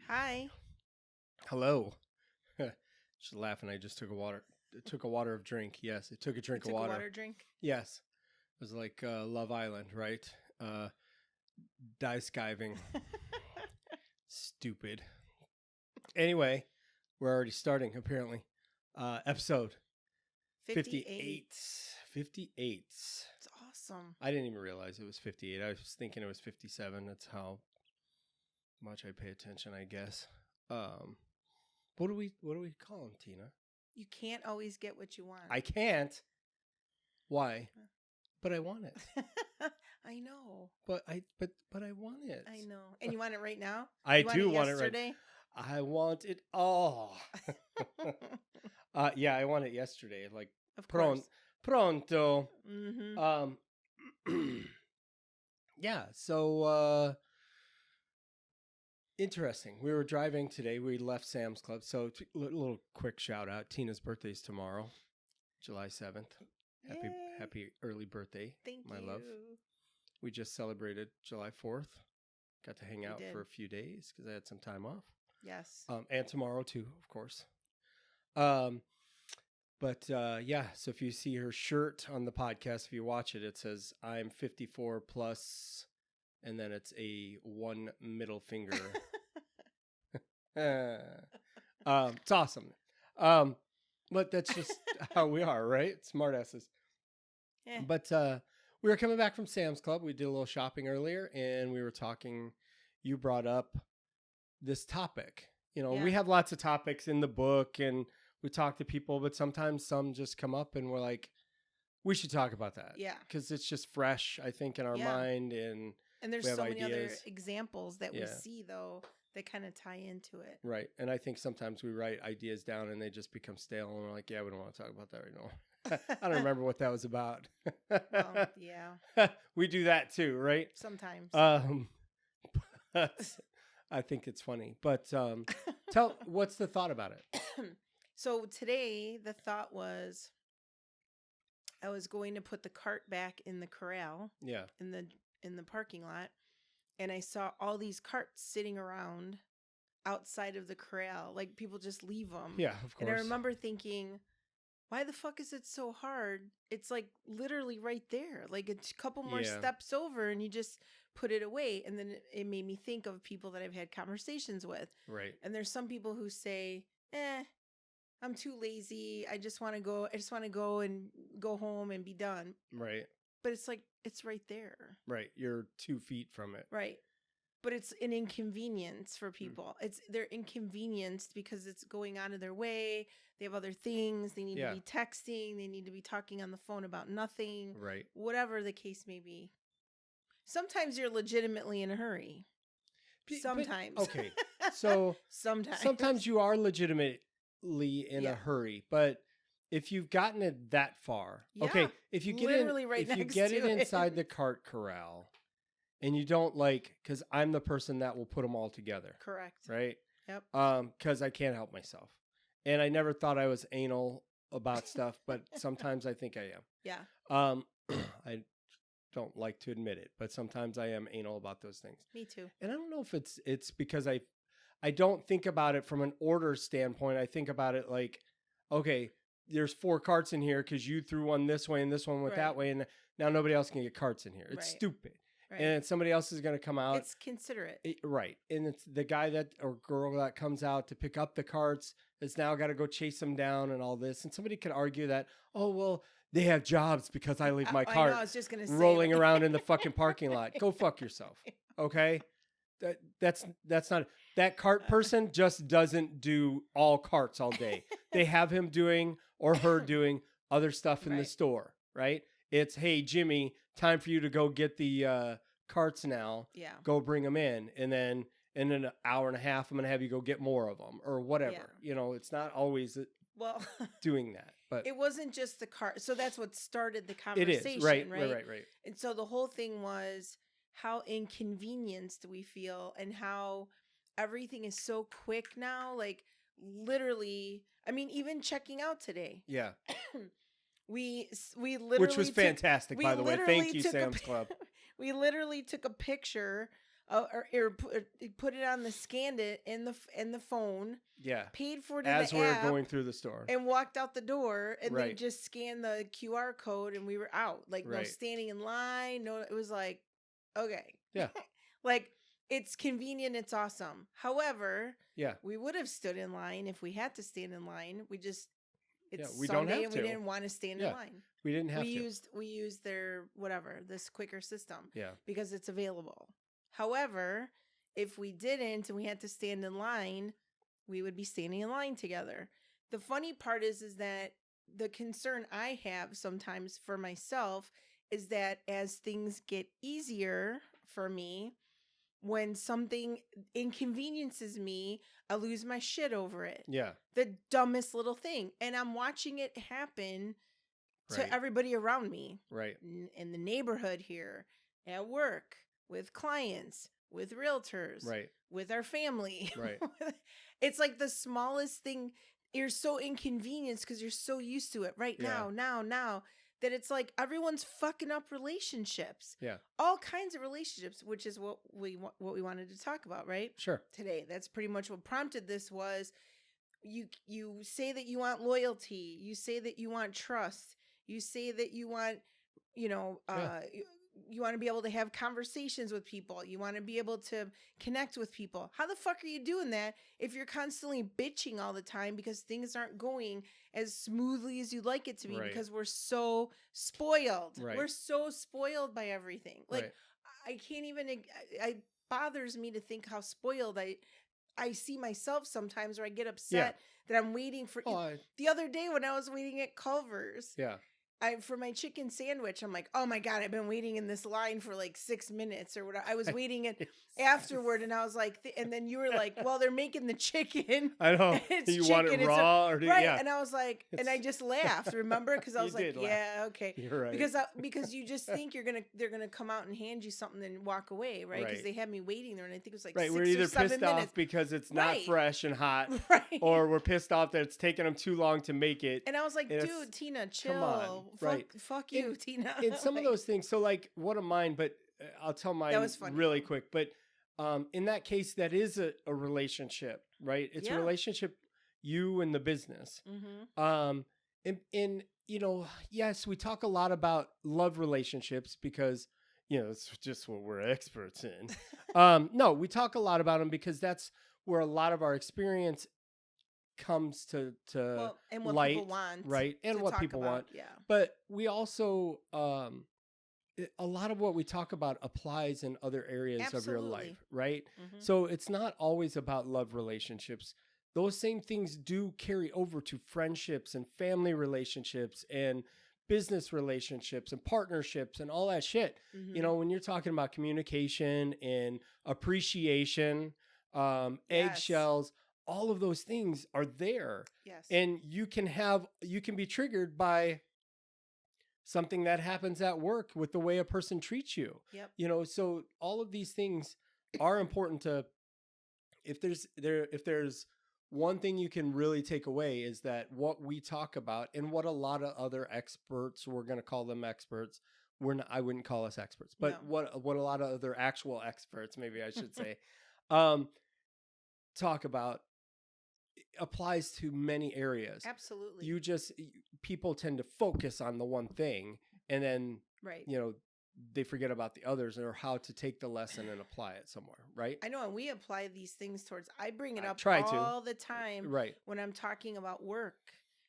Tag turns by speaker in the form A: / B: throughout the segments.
A: Hi.
B: Hello. Just laughing. I just took a water. Took a water of drink. Yes, I took a drink
A: You
B: of
A: took a
B: water.
A: water drink?
B: Yes, it was like Love Island, right? Dice skiving. Stupid. Anyway, we're already starting apparently. Episode
A: 58.
B: 58. 58.
A: It's awesome.
B: I didn't even realize it was 58. I was thinking it was 57. That's how much I pay attention, I guess. What do we call them, Tina?
A: You can't always get what you want.
B: I can't. Why? But I want it.
A: I know.
B: But I want it.
A: I know. And you want it right now?
B: I
A: You
B: do want it
A: yesterday?
B: right. I want it all. Yeah, I want it yesterday. Like
A: Of course.
B: pronto.
A: Mm-hmm.
B: Yeah, so interesting. We were driving today. We left Sam's Club. So little quick shout out. Tina's birthday's tomorrow, July 7th. Happy early birthday,
A: Thank
B: my
A: you.
B: love. We just celebrated July 4th. Got to hang
A: We
B: out
A: did.
B: for a few days because I had some time off.
A: Yes.
B: And tomorrow too, of course. But yeah, so if you see her shirt on the podcast, if you watch it, it says I'm 54 plus, and then it's a one middle finger. It's awesome. But that's just how we are, right? Smartasses.
A: Yeah.
B: But we were coming back from Sam's Club. We did a little shopping earlier, and we were talking. You brought up this topic. You know,
A: Yeah.
B: we have lots of topics in the book, and we talk to people, but sometimes some just come up, and we're like, we should talk about that.
A: Yeah.
B: Because it's just fresh, I think, in our
A: Yeah.
B: mind, and
A: And there's
B: we have
A: so many other
B: ideas.
A: examples that we
B: Yeah.
A: see, though, that kind of tie into it.
B: Right. And I think sometimes we write ideas down, and they just become stale, and we're like, yeah, we don't want to talk about that right now. I don't remember what that was about.
A: Well, yeah.
B: We do that too, right?
A: Sometimes.
B: But I think it's funny. But what's the thought about it?
A: So today the thought was I was going to put the cart back in the corral
B: Yeah.
A: in the parking lot, and I saw all these carts sitting around outside of the corral, like people just leave them.
B: Yeah, of course.
A: And I remember thinking, why the fuck is it so hard? It's like literally right there, like a couple more
B: Yeah.
A: steps over, and you just put it away. And then it made me think of people that I've had conversations with.
B: Right.
A: And there's some people who say, I'm too lazy. I just want to go and go home and be done.
B: Right.
A: But it's like, it's right there.
B: Right. You're 2 feet from it.
A: Right. But it's an inconvenience for people. They're inconvenienced because it's going out of their way. They have other things. They need to be texting. They need to be talking on the phone about nothing.
B: Right.
A: Whatever the case may be. Sometimes you're legitimately in a hurry. Sometimes.
B: Okay. So sometimes you are legitimately in a hurry, but if you've gotten it that far, okay, if you get
A: literally right
B: if you
A: next
B: get
A: to
B: it inside the cart corral, and you don't because I'm the person that will put them all together.
A: Correct.
B: Right.
A: Yep.
B: Because I can't help myself, and I never thought I was anal about stuff, but sometimes I think I am.
A: Yeah.
B: I don't like to admit it, but sometimes I am anal about those things.
A: Me too.
B: And I don't know if it's because I don't think about it from an order standpoint. I think about it like, okay, there's 4 carts in here because you threw one this way and this one went that way, and now nobody else can get carts in here. It's stupid. Right. And somebody else is going to come out.
A: It's considerate.
B: Right. And it's the guy or girl that comes out to pick up the carts has now got to go chase them down and all this. And somebody could argue that, oh, well, they have jobs because I leave my cart
A: I was just gonna say
B: rolling around in the fucking parking lot. Go fuck yourself. Okay? That's not that cart person just doesn't do all carts all day. They have him doing or her doing other stuff in the store, right? It's, hey, Jimmy, time for you to go get the carts now.
A: Yeah.
B: Go bring them in. And then in an hour and a half, I'm going to have you go get more of them or whatever. Yeah. You know, it's not always doing that. But
A: it wasn't just the cart. So that's what started the conversation.
B: It is. Right.
A: And so the whole thing was how inconvenienced we feel and how everything is so quick now. Like literally, I mean, even checking out today.
B: Yeah.
A: We literally,
B: which was fantastic, by the way. Thank you, Sam's Club.
A: We literally took a picture put it on the scanned it in the phone,
B: Yeah.
A: paid for it
B: As
A: in the
B: we're
A: app,
B: going through the store.
A: and walked out the door, and they
B: Right.
A: just scanned the QR code, and we were out. Like no
B: Right.
A: standing in line. No, it was like, okay,
B: Yeah.
A: like it's convenient. It's awesome. However,
B: Yeah.
A: we would have stood in line if we had to stand in line. It's
B: we don't
A: Sunday
B: have
A: and we
B: to.
A: didn't want to stand
B: Yeah.
A: in line.
B: We didn't have to.
A: We used their this quicker system.
B: Yeah.
A: Because it's available. However, if we didn't and we had to stand in line, we would be standing in line together. The funny part is that the concern I have sometimes for myself is that as things get easier for me, when something inconveniences me, I lose my shit over it.
B: Yeah.
A: The dumbest little thing. And I'm watching it happen to everybody around me.
B: Right.
A: In the neighborhood here, at work, with clients, with realtors,
B: Right.
A: with our family.
B: Right.
A: It's like the smallest thing. You're so inconvenienced because you're so used to it right now, that it's like everyone's fucking up relationships.
B: Yeah.
A: All kinds of relationships, which is what we wanted to talk about, right?
B: Sure.
A: Today. That's pretty much what prompted this was you say that you want loyalty, you say that you want trust, you say that you want, you want to be able to have conversations with people. You want to be able to connect with people. How the fuck are you doing that if you're constantly bitching all the time because things aren't going as smoothly as you'd like it to be?
B: Right.
A: Because we're so spoiled.
B: Right.
A: We're so spoiled by everything. Like, I can't even, it bothers me to think how spoiled I see myself sometimes, or I get upset that I'm waiting for. The other day when I was waiting at Culver's.
B: Yeah.
A: For my chicken sandwich, I'm like, oh my God, I've been waiting in this line for like 6 minutes or whatever. I was waiting it afterward, and I was like, and then you were like, well, they're making the chicken.
B: I know. You want it raw or
A: right?
B: Yeah.
A: And I was like, and I just laughed. Remember? Because I was like, yeah, okay.
B: You're right.
A: Because you just think they're gonna come out and hand you something and walk away, right? Because they had me waiting there, and I think it was like 6
B: we're either
A: or 7
B: pissed
A: minutes.
B: off because it's not fresh and hot,
A: right?
B: Or we're pissed off that it's taking them too long to make it.
A: And I was like, dude, Tina, chill.
B: Come on.
A: Fuck you, Tina.
B: And some of those things. So like one of mine, but I'll tell mine really quick. But in that case, that is a relationship, right? It's a relationship, you and the business.
A: Mm-hmm.
B: And yes, we talk a lot about love relationships because, it's just what we're experts in. No, we talk a lot about them because that's where a lot of our experience comes to
A: and what
B: light,
A: people want,
B: right? And what people want.
A: Yeah.
B: But we also, a lot of what we talk about applies in other areas of your life, right?
A: Mm-hmm.
B: So it's not always about love relationships. Those same things do carry over to friendships and family relationships and business relationships and partnerships and all that shit.
A: Mm-hmm.
B: When you're talking about communication and appreciation, eggshells, all of those things are there.
A: Yes.
B: And you can be triggered by something that happens at work with the way a person treats you.
A: Yep.
B: So all of these things are important to, if there's one thing you can really take away is that what we talk about and what a lot of other experts, we're going to call them experts. I wouldn't call us experts, but what a lot of other actual experts, maybe I should say, talk about applies to many areas.
A: Absolutely.
B: People tend to focus on the one thing and then, they forget about the others or how to take the lesson and apply it somewhere, right?
A: I know, and we apply these things I bring it up all the time,
B: right?
A: When I'm talking about work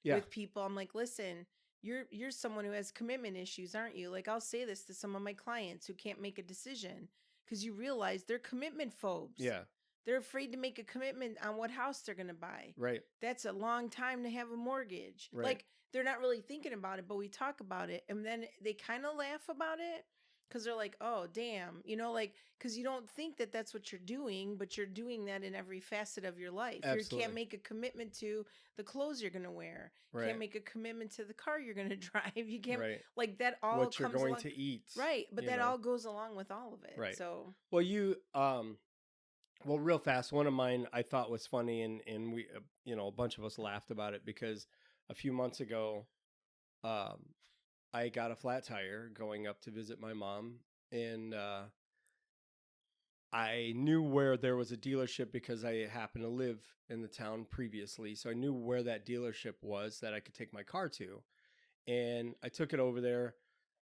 A: with people, I'm like, listen, you're someone who has commitment issues, aren't you? Like, I'll say this to some of my clients who can't make a decision because you realize they're commitment phobes.
B: Yeah.
A: They're afraid to make a commitment on what house they're going to buy.
B: Right.
A: That's a long time to have a mortgage.
B: Right.
A: Like, they're not really thinking about it, but we talk about it. And then they kind of laugh about it because they're like, oh, damn. Because you don't think that that's what you're doing, but you're doing that in every facet of your life.
B: Absolutely.
A: You can't make a commitment to the clothes you're going to wear.
B: Right.
A: Can't make a commitment to the car you're going to drive. You can't,
B: right.
A: That all
B: what
A: comes
B: you're going
A: along,
B: to eat.
A: Right. But that all goes along with all of it.
B: Right.
A: So,
B: well, real fast, one of mine I thought was funny, and we, a bunch of us laughed about it because a few months ago, I got a flat tire going up to visit my mom, and I knew where there was a dealership because I happened to live in the town previously. So I knew where that dealership was that I could take my car to. And I took it over there.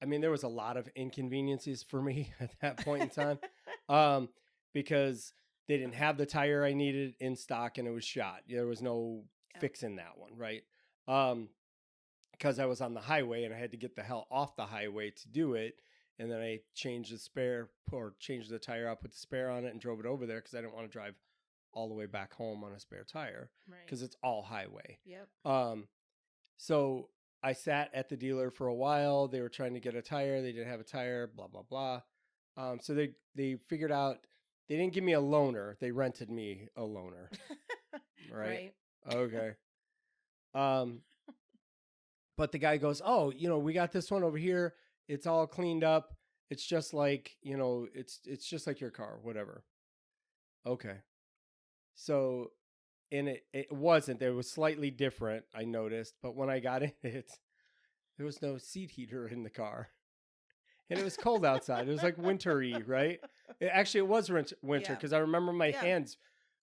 B: I mean, there was a lot of inconveniences for me at that point in time because they didn't have the tire I needed in stock and it was shot. There was no fixing that one, right? Because I was on the highway and I had to get the hell off the highway to do it. And then I changed the tire up with the spare on it and drove it over there because I didn't want to drive all the way back home on a spare tire because it's all highway.
A: Yep.
B: So I sat at the dealer for a while. They were trying to get a tire. They didn't have a tire, blah, blah, blah. So they figured out they didn't give me a loaner. They rented me a loaner. Right? Okay. But the guy goes, oh, we got this one over here. It's all cleaned up. It's just like, it's just like your car, whatever. Okay. So, and it wasn't. It was slightly different, I noticed. But when I got in it, there was no seat heater in the car. And it was cold outside. It was like wintry, right? It was winter because I remember my hands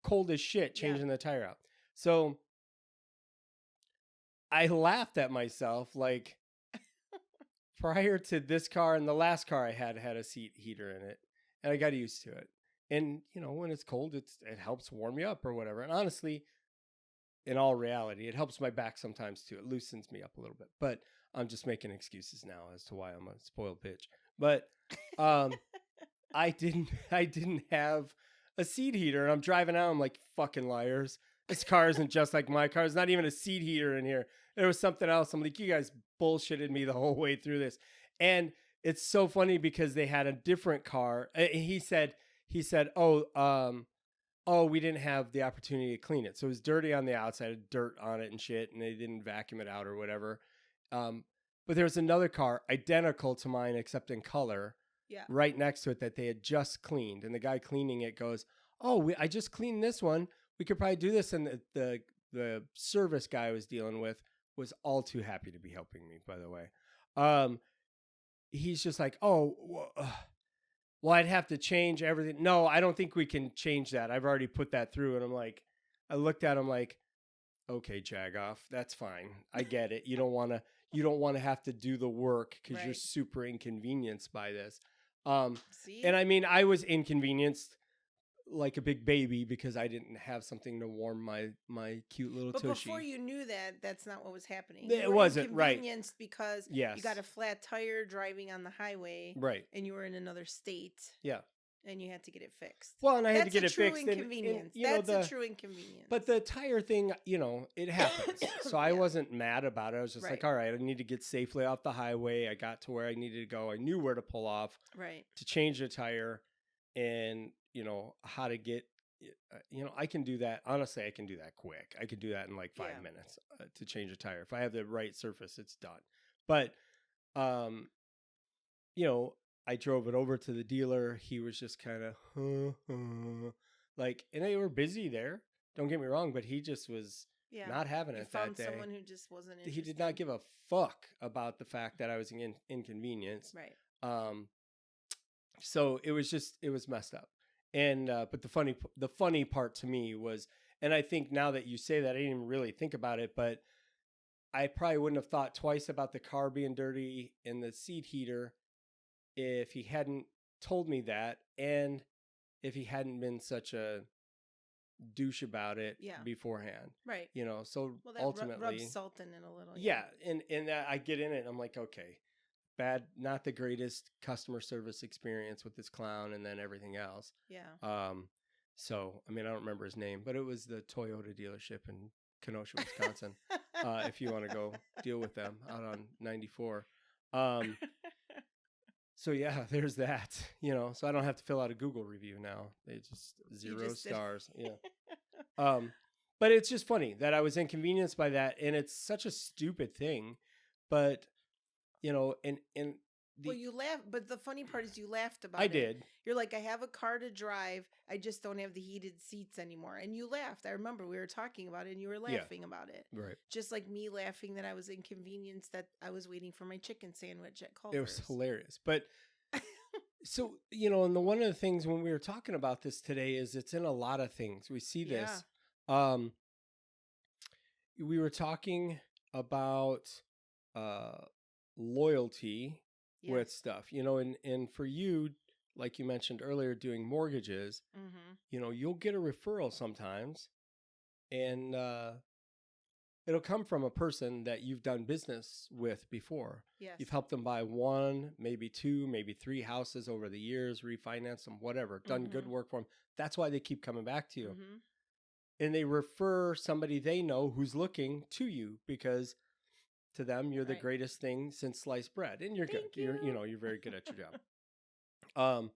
B: cold as shit changing the tire out. So I laughed at myself like prior to this car and the last car I had a seat heater in it. And I got used to it. And, when it's cold, it helps warm you up or whatever. And honestly, in all reality, it helps my back sometimes too. It loosens me up a little bit. But I'm just making excuses now as to why I'm a spoiled bitch. But I didn't have a seat heater. And I'm driving out. I'm like, fucking liars. This car isn't just like my car. There's not even a seat heater in here. There was something else. I'm like, you guys bullshitted me the whole way through this. And it's so funny because they had a different car. He said, oh, we didn't have the opportunity to clean it. So it was dirty on the outside, dirt on it and shit, and they didn't vacuum it out or whatever. But there was another car identical to mine except in color right next to it that they had just cleaned. And the guy cleaning it goes, oh, I just cleaned this one. We could probably do this. And the service guy I was dealing with was all too happy to be helping me, by the way. He's just like, oh, well, I'd have to change everything. No, I don't think we can change that. I've already put that through. And I'm like, I looked at him like, okay, Jagoff, that's fine. I get it. You don't want to have to do the work because you're super inconvenienced by this. And I mean, I was inconvenienced like a big baby because I didn't have something to warm my cute little tushy.
A: But before you knew that, that's not what was happening.
B: It wasn't, right.
A: Inconvenienced because you got a flat tire driving on the highway.
B: Right.
A: And you were in another state.
B: Yeah.
A: And you had to get it fixed.
B: Well, and I had to get it fixed.
A: That's a true inconvenience. That's a true inconvenience.
B: But the tire thing, it happens. So I wasn't mad about it. I was just like, all right, I need to get safely off the highway. I got to where I needed to go. I knew where to pull off to change the tire and, how to get, I can do that. Honestly, I can do that quick. I could do that in like 5 minutes to change a tire. If I have the right surface, it's done. But, I drove it over to the dealer. He was just kind of like, and they were busy there. Don't get me wrong, but he just was not having it that day.
A: Found someone who just wasn't interested.
B: He did not give a fuck about the fact that I was inconvenienced.
A: Right.
B: So it was messed up. And but the funny part to me was, and I think now that you say that, I didn't even really think about it, but I probably wouldn't have thought twice about the car being dirty and the seat heater if he hadn't told me that, and if he hadn't been such a douche about it beforehand.
A: Right.
B: So
A: that
B: ultimately
A: rubs salt in it a little.
B: Yeah. And I get in it and I'm like, okay, not the greatest customer service experience with this clown and then everything else.
A: Yeah.
B: So, I mean, I don't remember his name, but it was the Toyota dealership in Kenosha, Wisconsin. If you want to go deal with them out on 94. So yeah, there's that, so I don't have to fill out a Google review now. They just 0 stars. Yeah. But it's just funny that I was inconvenienced by that. And it's such a stupid thing, but well,
A: you laugh, but the funny part is you laughed about it.
B: I did.
A: You're like, I have a car to drive. I just don't have the heated seats anymore. And you laughed. I remember we were talking about it and you were laughing about it.
B: Right.
A: Just like me laughing that I was inconvenienced that I was waiting for my chicken sandwich at Culver's.
B: It was hilarious. But So, and one of the things when we were talking about this today is it's in a lot of things. We see
A: Yeah.
B: this. We were talking about uh, loyalty with
A: Yes.
B: stuff, and for you, like you mentioned earlier, doing mortgages,
A: Mm-hmm.
B: you'll get a referral sometimes, and it'll come from a person that you've done business with before.
A: Yes.
B: You've helped them buy one, maybe two, maybe three houses over the years, refinance them, whatever, done good
A: Mhm.
B: work for them. That's why they keep coming back to you.
A: Mm-hmm.
B: And they refer somebody they know who's looking to you because to them you're the
A: Right.
B: greatest thing since sliced bread, and you're good.
A: Thank
B: You're
A: you.
B: you're very good at your job. Um,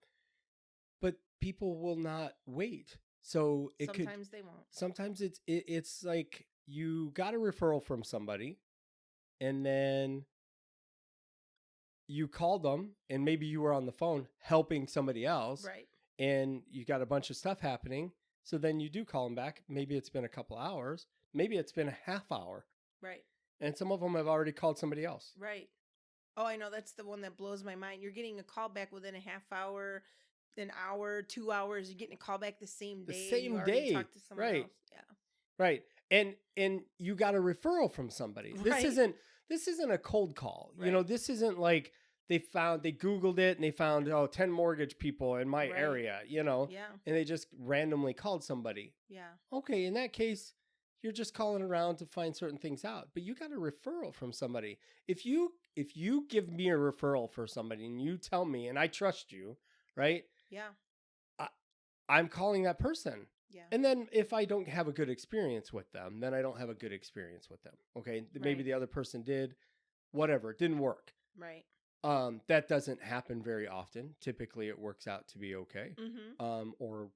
B: but people will not wait. So
A: Sometimes they won't.
B: sometimes it's like you got a referral from somebody, and then you called them, and maybe you were on the phone helping somebody else,
A: Right.
B: and you got a bunch of stuff happening. So then you do call them back. Maybe it's been a couple hours, maybe it's been a half hour,
A: Right.
B: and some of them have already called somebody else.
A: Right. Oh, I know, that's the one that blows my mind. You're getting a call back within a half hour, an hour, 2 hours. You're getting a call back the same
B: The
A: day. And you
B: same
A: already
B: day,
A: talked to someone
B: right?
A: else. Yeah.
B: Right. And you got a referral from somebody.
A: Right.
B: This isn't a cold call.
A: Right.
B: This isn't like they Googled it and they found 10 mortgage people in my
A: Right.
B: area,
A: Yeah.
B: and they just randomly called somebody.
A: Yeah.
B: Okay, in that case, you're just calling around to find certain things out, but you got a referral from somebody. If you give me a referral for somebody and you tell me and I trust you, right?
A: Yeah.
B: I'm calling that person.
A: Yeah.
B: And then if I don't have a good experience with them, then I don't have a good experience with them. Okay. Maybe
A: Right.
B: the other person did, whatever, it didn't work.
A: Right.
B: That doesn't happen very often. Typically it works out to be okay.
A: Mm-hmm.
B: Or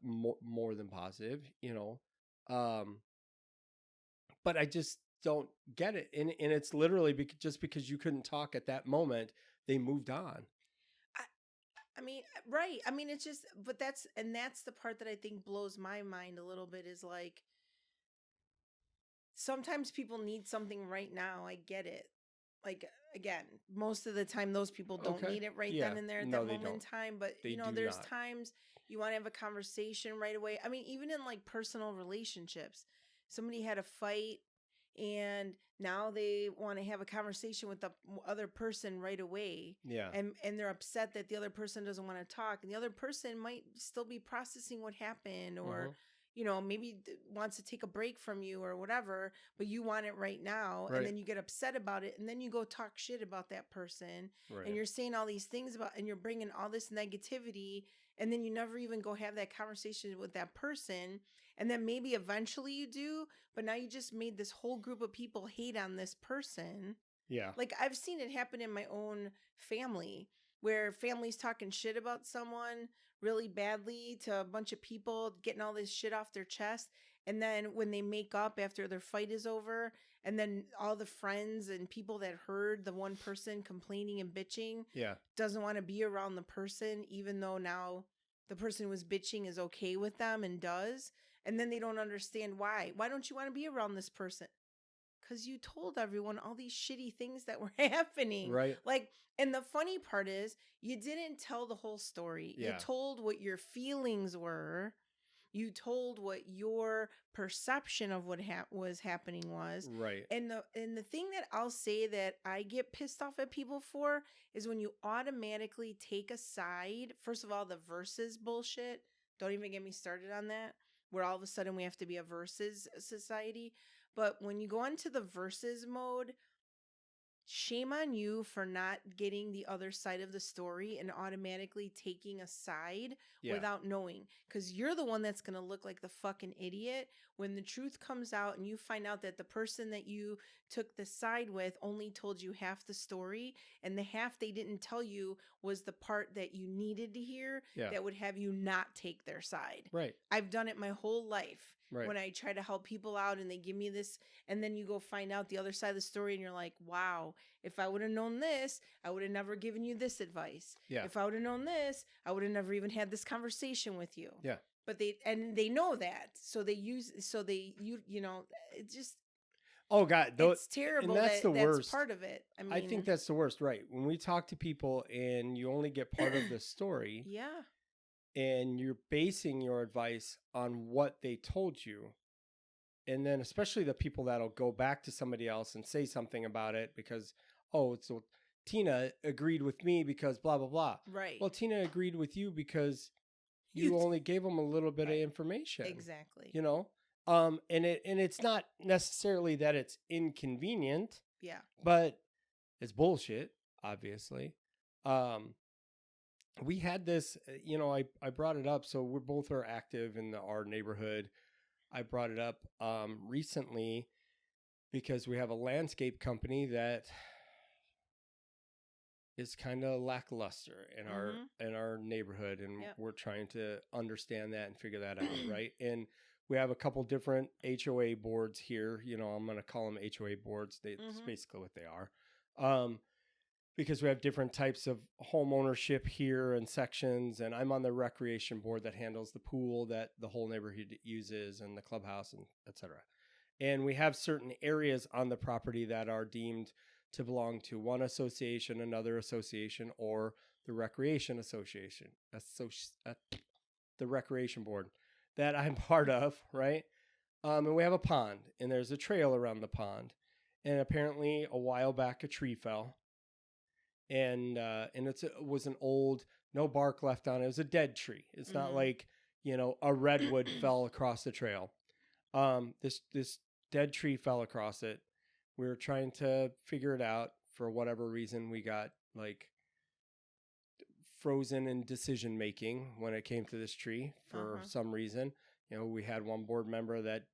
B: more than positive, but I just don't get it. And it's literally just because you couldn't talk at that moment, they moved on.
A: I mean, right. I mean, it's just, but that's the part that I think blows my mind a little bit is like, sometimes people need something right now. I get it. Like, again, most of the time, those people don't
B: Okay.
A: need it right
B: Yeah.
A: then and there at
B: No,
A: that
B: they
A: moment in
B: don't.
A: time. But,
B: They do
A: there's
B: not.
A: times you want to have a conversation right away. I mean, even in like personal relationships, somebody had a fight and now they want to have a conversation with the other person right away.
B: Yeah.
A: And they're upset that the other person doesn't want to talk, and the other person might still be processing what happened, or maybe wants to take a break from you or whatever, but you want it right now.
B: Right.
A: And then you get upset about it, and then you go talk shit about that person.
B: Right.
A: And you're saying all these things about, and you're bringing all this negativity, and then you never even go have that conversation with that person. And then maybe eventually you do, but now you just made this whole group of people hate on this person.
B: Yeah.
A: Like, I've seen it happen in my own family, where families talking shit about someone really badly to a bunch of people, getting all this shit off their chest. And then when they make up after their fight is over, and then all the friends and people that heard the one person complaining and bitching doesn't want to be around the person, even though now the person who was bitching is okay with them and does. And then they don't understand why. Why don't you want to be around this person? Because you told everyone all these shitty things that were happening.
B: Right.
A: Like, and the funny part is, you didn't tell the whole story.
B: Yeah.
A: You told what your feelings were. You told what your perception of what was happening was.
B: Right.
A: And the thing that I'll say that I get pissed off at people for is when you automatically take a side. First of all, the versus bullshit. Don't even get me started on that, where all of a sudden we have to be a versus society. But when you go into the versus mode, shame on you for not getting the other side of the story and automatically taking a side without knowing. Because you're the one that's going to look like the fucking idiot when the truth comes out and you find out that the person that you took the side with only told you half the story, and the half they didn't tell you was the part that you needed to hear that would have you not take their side.
B: Right.
A: I've done it my whole life.
B: Right.
A: When I try to help people out and they give me this, and then you go find out the other side of the story and you're like, wow, if I would have known this, I would have never given you this advice.
B: Yeah.
A: If I would have known this, I would have never even had this conversation with you.
B: Yeah.
A: But they know that. So it just.
B: Oh God,
A: It's terrible
B: that's
A: that
B: the
A: that's
B: worst.
A: part of it. I mean,
B: I think that's the worst, right? When we talk to people and you only get part of the story,
A: yeah,
B: and you're basing your advice on what they told you, and then especially the people that'll go back to somebody else and say something about it because, oh, so Tina agreed with me because blah blah blah.
A: right.
B: Well, Tina agreed with you because
A: You
B: you only gave them a little bit of
A: Right.
B: information.
A: Exactly.
B: You know, and it's not necessarily that it's inconvenient,
A: Yeah.
B: but it's bullshit. Obviously, we had this. I brought it up. So we both are active in our neighborhood. I brought it up recently because we have a landscape company that is kind of lackluster in our neighborhood, and
A: Yep.
B: we're trying to understand that and figure that out, right? And we have a couple different HOA boards here. I'm going to call them HOA boards. That's basically what they are. Because we have different types of home ownership here and sections, and I'm on the recreation board that handles the pool that the whole neighborhood uses and the clubhouse and etc. And we have certain areas on the property that are deemed to belong to one association, another association, or the recreation association, the recreation board that I'm part of, right? And we have a pond, and there's a trail around the pond, and apparently a while back a tree fell, and it was an old, no bark left on it. It was a dead tree. It's not like a redwood fell across the trail. This dead tree fell across it. We were trying to figure it out. For whatever reason, we got like frozen in decision making when it came to this tree for some reason. We had one board member that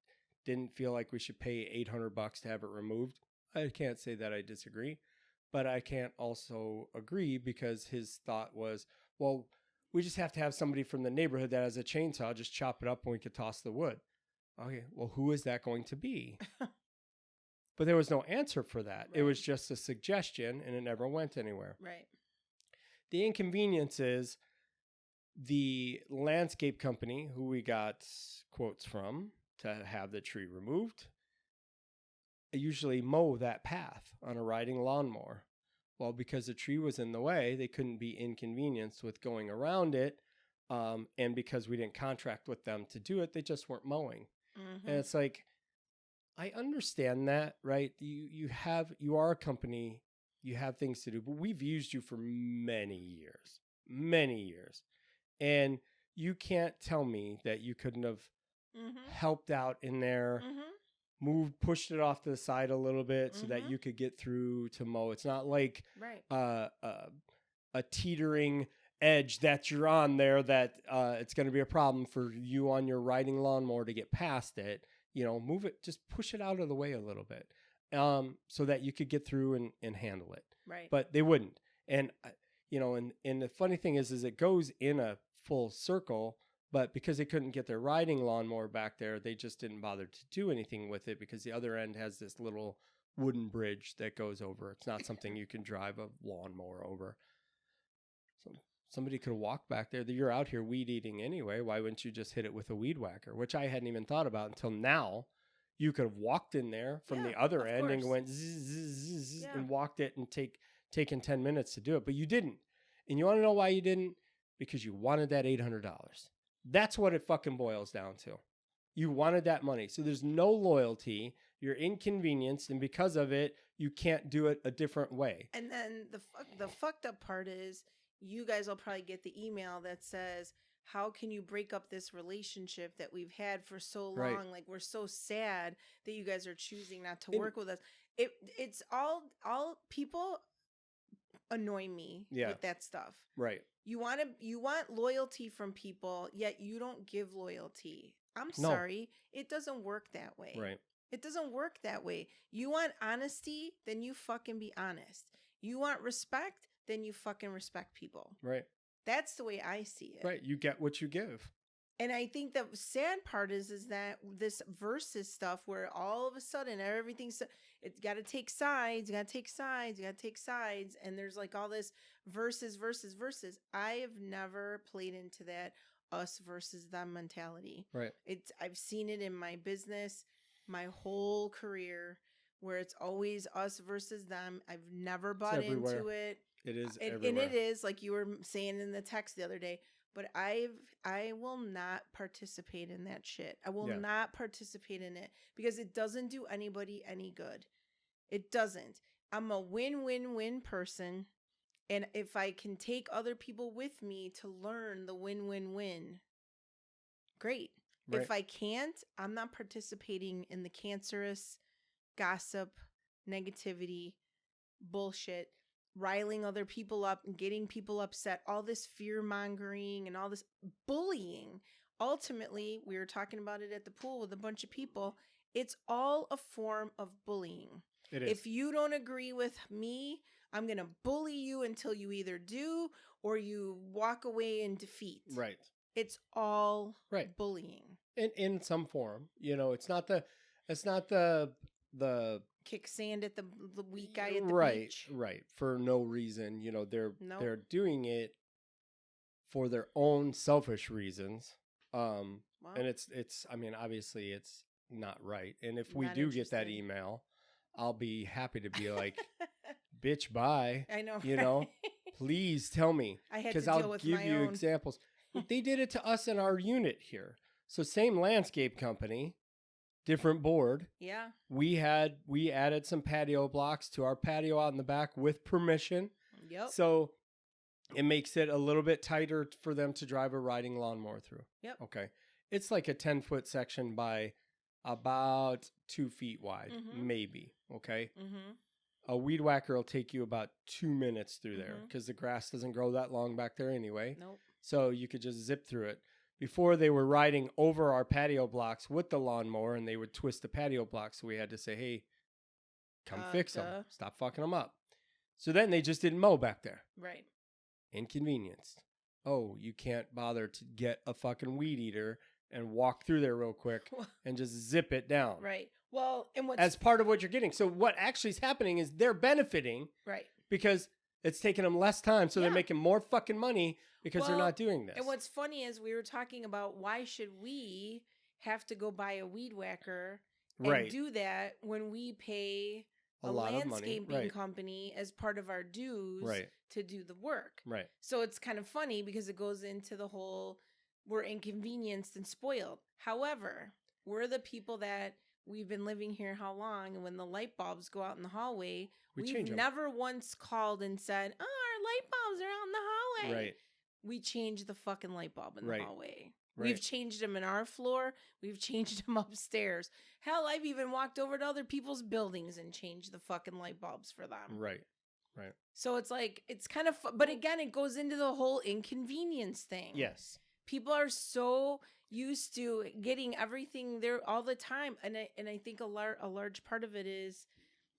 B: didn't feel like we should pay $800 to have it removed. I can't say that I disagree, but I can't also agree because his thought was, well, we just have to have somebody from the neighborhood that has a chainsaw, just chop it up and we could toss the wood. Okay, well, who is that going to be? But there was no answer for that. Right. It was just a suggestion, and it never went anywhere.
A: Right.
B: The inconvenience is the landscape company, who we got quotes from to have the tree removed, usually mow that path on a riding lawnmower. Well, because the tree was in the way, they couldn't be inconvenienced with going around it. And because we didn't contract with them to do it, they just weren't mowing. And it's like, I understand that, right? You are a company, you have things to do, but we've used you for many years. And you can't tell me that you couldn't have helped out in there, pushed it off to the side a little bit so that you could get through to mow. It's not like a teetering edge that you're on there that it's going to be a problem for you on your riding lawnmower to get past it. Move it, just push it out of the way a little bit so that you could get through and handle it.
A: Right.
B: But they wouldn't. And, and the funny thing is it goes in a full circle, but because they couldn't get their riding lawnmower back there, they just didn't bother to do anything with it because the other end has this little wooden bridge that goes over. It's not something you can drive a lawnmower over. So somebody could walk back there. You're out here weed eating anyway. Why wouldn't you just hit it with a weed whacker? Which I hadn't even thought about until now. You could have walked in there from the other end and went zzz and walked it and taken 10 minutes to do it. But you didn't. And you want to know why you didn't? Because you wanted that $800. That's what it fucking boils down to. You wanted that money. So there's no loyalty. You're inconvenienced. And because of it, you can't do it a different way.
A: And then the fucked up part is, you guys will probably get the email that says, how can you break up this relationship that we've had for so long?
B: Right.
A: Like, we're so sad that you guys are choosing not to work with us. It's all people annoy me with that stuff.
B: Right.
A: You want loyalty from people, yet you don't give loyalty. I'm sorry. It doesn't work that way.
B: Right.
A: It doesn't work that way. You want honesty, then you fucking be honest. You want respect, then you fucking respect people.
B: Right.
A: That's the way I see it.
B: Right. You get what you give.
A: And I think the sad part is that this versus stuff where all of a sudden everything's, it's got to take sides, you got to take sides, you got to take sides. And there's like all this versus. I have never played into that us versus them mentality.
B: Right.
A: I've seen it in my business, my whole career. where it's always us versus them. I've never bought
B: everywhere.
A: into it.
B: It is
A: And
B: everywhere.
A: it is, like you were saying in the text the other day, but I will not participate in that shit. I will
B: Yeah.
A: not participate in it because it doesn't do anybody any good. It doesn't. I'm a win-win-win person, and if I can take other people with me to learn the win-win-win, great.
B: Right.
A: If I can't, I'm not participating in the cancerous gossip, negativity, bullshit, riling other people up and getting people upset, all this fear mongering and all this bullying. Ultimately, we were talking about it at the pool with a bunch of people. It's all a form of bullying.
B: It is.
A: If you don't agree with me, I'm going to bully you until you either do or you walk away in defeat.
B: Right.
A: It's all
B: Right.
A: bullying.
B: In some form. It's not the
A: Kick sand at the weak guy at the
B: right,
A: beach.
B: right. For no reason. They're
A: Nope.
B: doing it for their own selfish reasons.
A: Well,
B: And it's I mean, obviously it's not right. And if we
A: Not
B: do get that
A: interested.
B: email, I'll be happy to be like, bitch, bye.
A: I know.
B: Right? Please tell me.
A: I had to
B: Because
A: deal
B: I'll
A: with
B: give
A: my
B: you
A: own.
B: examples. They did it to us in our unit here. So same landscape company, different board.
A: Yeah.
B: We added some patio blocks to our patio out in the back with permission.
A: Yep.
B: So it makes it a little bit tighter for them to drive a riding lawnmower through.
A: Yep.
B: Okay. It's like a 10-foot section by about 2 feet wide, maybe. Okay.
A: Mm-hmm.
B: A weed whacker will take you about 2 minutes through there
A: Mhm.
B: because the grass doesn't grow that long back there anyway.
A: Nope.
B: So you could just zip through it. Before, they were riding over our patio blocks with the lawnmower and they would twist the patio blocks. So we had to say, hey, come fix them.
A: Duh.
B: Stop fucking them up. So then they just didn't mow back there.
A: Right.
B: Inconvenienced. Oh, you can't bother to get a fucking weed eater and walk through there real quick and just zip it down.
A: Right. Well, and what's
B: As part of what you're getting. So what actually is happening is they're benefiting
A: right.
B: because it's taking them less time. So they're
A: Yeah.
B: making more fucking money because they're
A: Well,
B: not doing this.
A: And what's funny is we were talking about why should we have to go buy a weed whacker and
B: Right.
A: do that when we pay
B: A
A: a
B: lot of money.
A: landscaping
B: Right.
A: company as part of our dues
B: Right.
A: to do the work.
B: Right.
A: So it's kind of funny because it goes into the whole we're inconvenienced and spoiled. However, we're the people that we've been living here how long, and when the light bulbs go out in the hallway,
B: We
A: we've
B: change 'em.
A: never once called and said, "Oh, our light bulbs are out in the hallway."
B: Right.
A: We changed the fucking light bulb in
B: Right.
A: the hallway.
B: Right.
A: We've changed them in our floor. We've changed them upstairs. Hell, I've even walked over to other people's buildings and changed the fucking light bulbs for them.
B: Right. Right.
A: So it's like, it's kind of, but again, it goes into the whole inconvenience thing.
B: Yes.
A: People are so used to getting everything there all the time. And I think a large part of it is,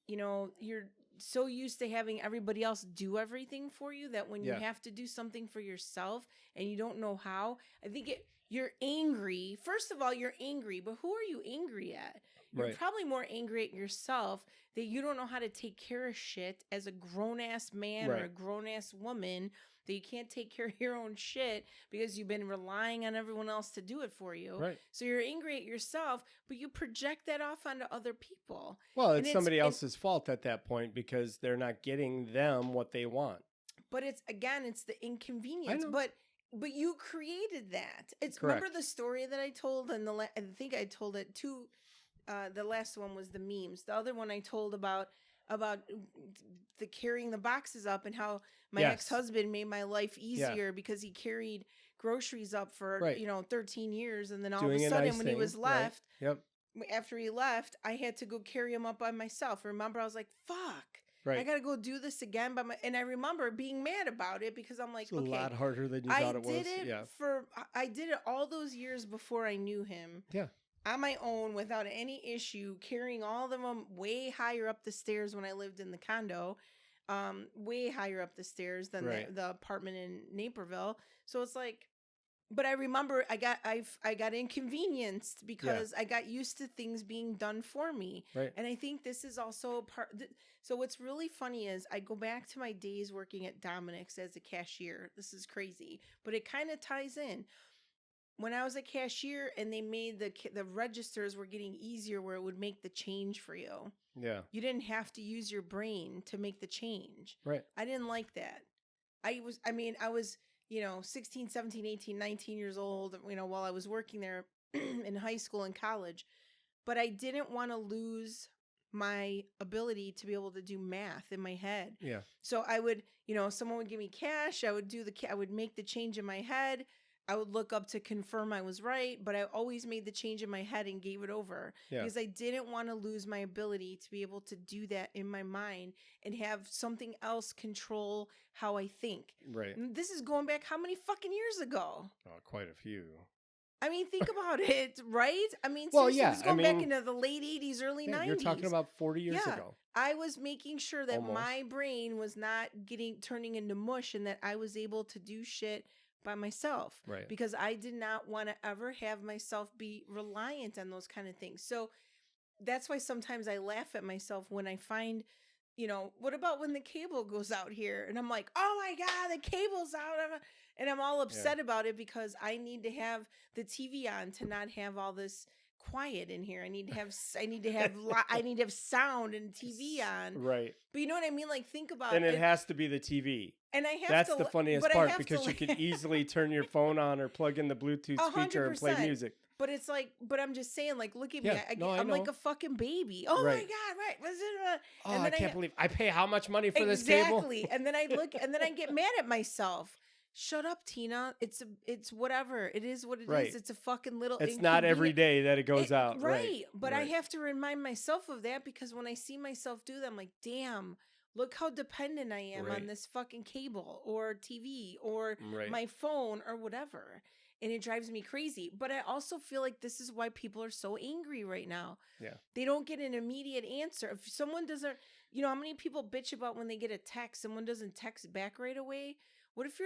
A: you're so used to having everybody else do everything for you that when you
B: Yeah.
A: have to do something for yourself and you don't know how, I think you're angry. First of all, you're angry, but who are you angry at? You're
B: Right.
A: probably more angry at yourself that you don't know how to take care of shit as a grown-ass man or a
B: Right.
A: grown-ass woman, that you can't take care of your own shit because you've been relying on everyone else to do it for you.
B: Right.
A: So you're angry at yourself, but you project that off onto other people.
B: Well,
A: And
B: it's
A: it's-
B: somebody
A: and-
B: else's fault at that point because they're not getting them what they want.
A: But it's the inconvenience.
B: know.
A: But you created that. It's
B: Correct.
A: remember the story that I told, and I think I told it too. The last one was the memes. The other one I told about the carrying the boxes up and how my
B: Yes.
A: ex-husband made my life easier because he carried groceries up for
B: Right.
A: 13 years, and then all
B: Doing
A: of
B: a
A: a sudden
B: nice
A: when he
B: thing,
A: was
B: right.
A: left,
B: Yep.
A: after he left, I had to go carry him up by myself. Remember, I was like, "Fuck."
B: Right.
A: I gotta go do this again and I remember being mad about it because I'm like,
B: It's a
A: okay,
B: lot harder than you
A: I
B: thought it was.
A: did it
B: Yeah.
A: I did it all those years before I knew him.
B: Yeah.
A: On my own without any issue, carrying all of them way higher up the stairs when I lived in the condo, way higher up the stairs than
B: Right.
A: the apartment in Naperville. So it's like, but I remember I got inconvenienced because I got used to things being done for me.
B: Right.
A: And I think this is also a part. So what's really funny is I go back to my days working at Dominic's as a cashier. This is crazy, but it kind of ties in. when I was a cashier and they made the registers were getting easier where it would make the change for you.
B: Yeah.
A: You didn't have to use your brain to make the change.
B: Right.
A: I didn't like that. I was, 16, 17, 18, 19 years old, while I was working there in high school and college, but I didn't want to lose my ability to be able to do math in my head.
B: Yeah.
A: So I would, someone would give me cash, I would make the change in my head. I would look up to confirm I was right, but I always made the change in my head and gave it over because I didn't want to lose my ability to be able to do that in my mind and have something else control how I think.
B: Right.
A: And this is going back how many fucking years ago?
B: Oh, quite a few.
A: I mean, think about it, right? I mean,
B: Well,
A: seriously,
B: yeah,
A: it's going back into the late 80s, early 90s.
B: You're talking about 40 years ago.
A: I was making sure that
B: Almost.
A: my brain was not turning into mush and that I was able to do shit by myself.
B: Right.
A: Because I did not want to ever have myself be reliant on those kind of things. So that's why sometimes I laugh at myself when I find, what about when the cable goes out here? And I'm like, oh my God, the cable's out. And I'm all upset about it because I need to have the TV on to not have all this quiet in here. I need to have sound and TV on.
B: Right.
A: But you know what I mean? Like, think about it.
B: And it has to be the TV.
A: And I have
B: That's
A: to,
B: the funniest part because you can easily turn your phone on or plug in the Bluetooth speaker and play music.
A: But it's like, I'm just saying, like, look at me.
B: Yeah,
A: I'm like a fucking baby. Oh my God, right.
B: Oh, and then I can't believe I pay how much money for this cable?
A: Exactly. And then I look, and then I get mad at myself. Shut up, Tina. It's whatever. It is what it is. It's a fucking little.
B: It's not every day that it goes out.
A: Right. But I have to remind myself of that because when I see myself do that, I'm like, damn, look how dependent I am on this fucking cable or TV or my phone or whatever. And it drives me crazy. But I also feel like this is why people are so angry right now.
B: Yeah.
A: They don't get an immediate answer. If someone doesn't, how many people bitch about when they get a text, someone doesn't text back right away? What if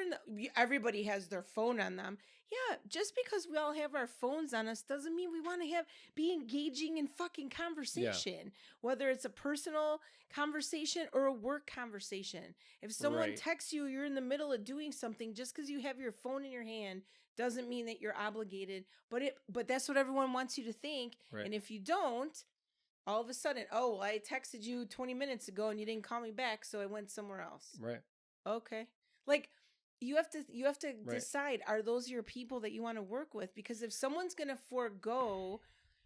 A: everybody has their phone on them? Yeah, just because we all have our phones on us doesn't mean we want to be engaging in fucking conversation, whether it's a personal conversation or a work conversation. If someone texts you, you're in the middle of doing something, just because you have your phone in your hand doesn't mean that you're obligated. But that's what everyone wants you to think. Right. And if you don't, all of a sudden, I texted you 20 minutes ago and you didn't call me back, so I went somewhere else.
B: Right.
A: Okay. Like, you have to decide, are those your people that you want to work with? Because if someone's going to forego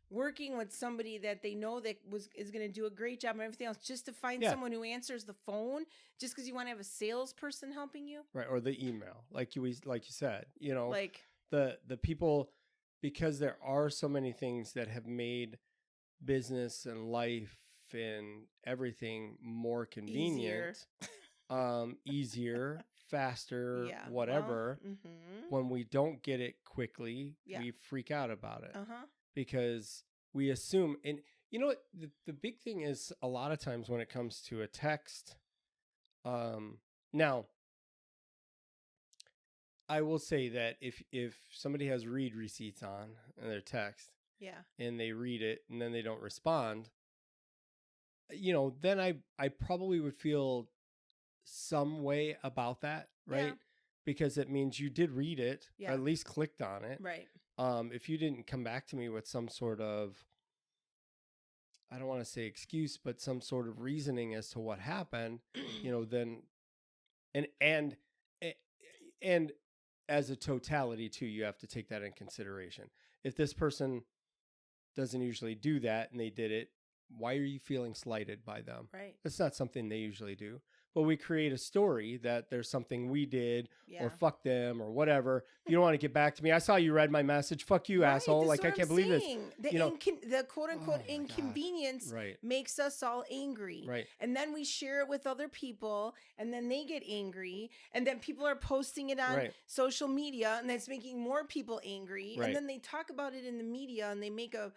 A: working with somebody that they know that is going to do a great job and everything else just to find someone who answers the phone just because you want to have a salesperson helping you.
B: Right. Or the email, like you said,
A: like
B: the people, because there are so many things that have made business and life and everything more convenient, easier, faster, whatever. When we don't get it quickly, we freak out about it because we assume. And you know what? The big thing is a lot of times when it comes to a text. Now, I will say that if somebody has read receipts on in their text, and they read it and then they don't respond, then I probably would feel some way about that, right? Yeah. Because it means you did read it, or at least clicked on it.
A: Right.
B: If you didn't come back to me with some sort of, I don't want to say excuse, but some sort of reasoning as to what happened, then, and as a totality too, you have to take that in consideration. If this person doesn't usually do that and they did it, why are you feeling slighted by them?
A: Right.
B: That's not something they usually do. But we create a story that there's something we did or fuck them or whatever. If you don't want to get back to me, I saw you read my message. Fuck you, asshole. Like, I can't believe this.
A: The quote unquote inconvenience makes us all angry.
B: Right.
A: And then we share it with other people and then they get angry. And then people are posting it on social media and that's making more people angry.
B: Right.
A: And then they talk about it in the media and they make a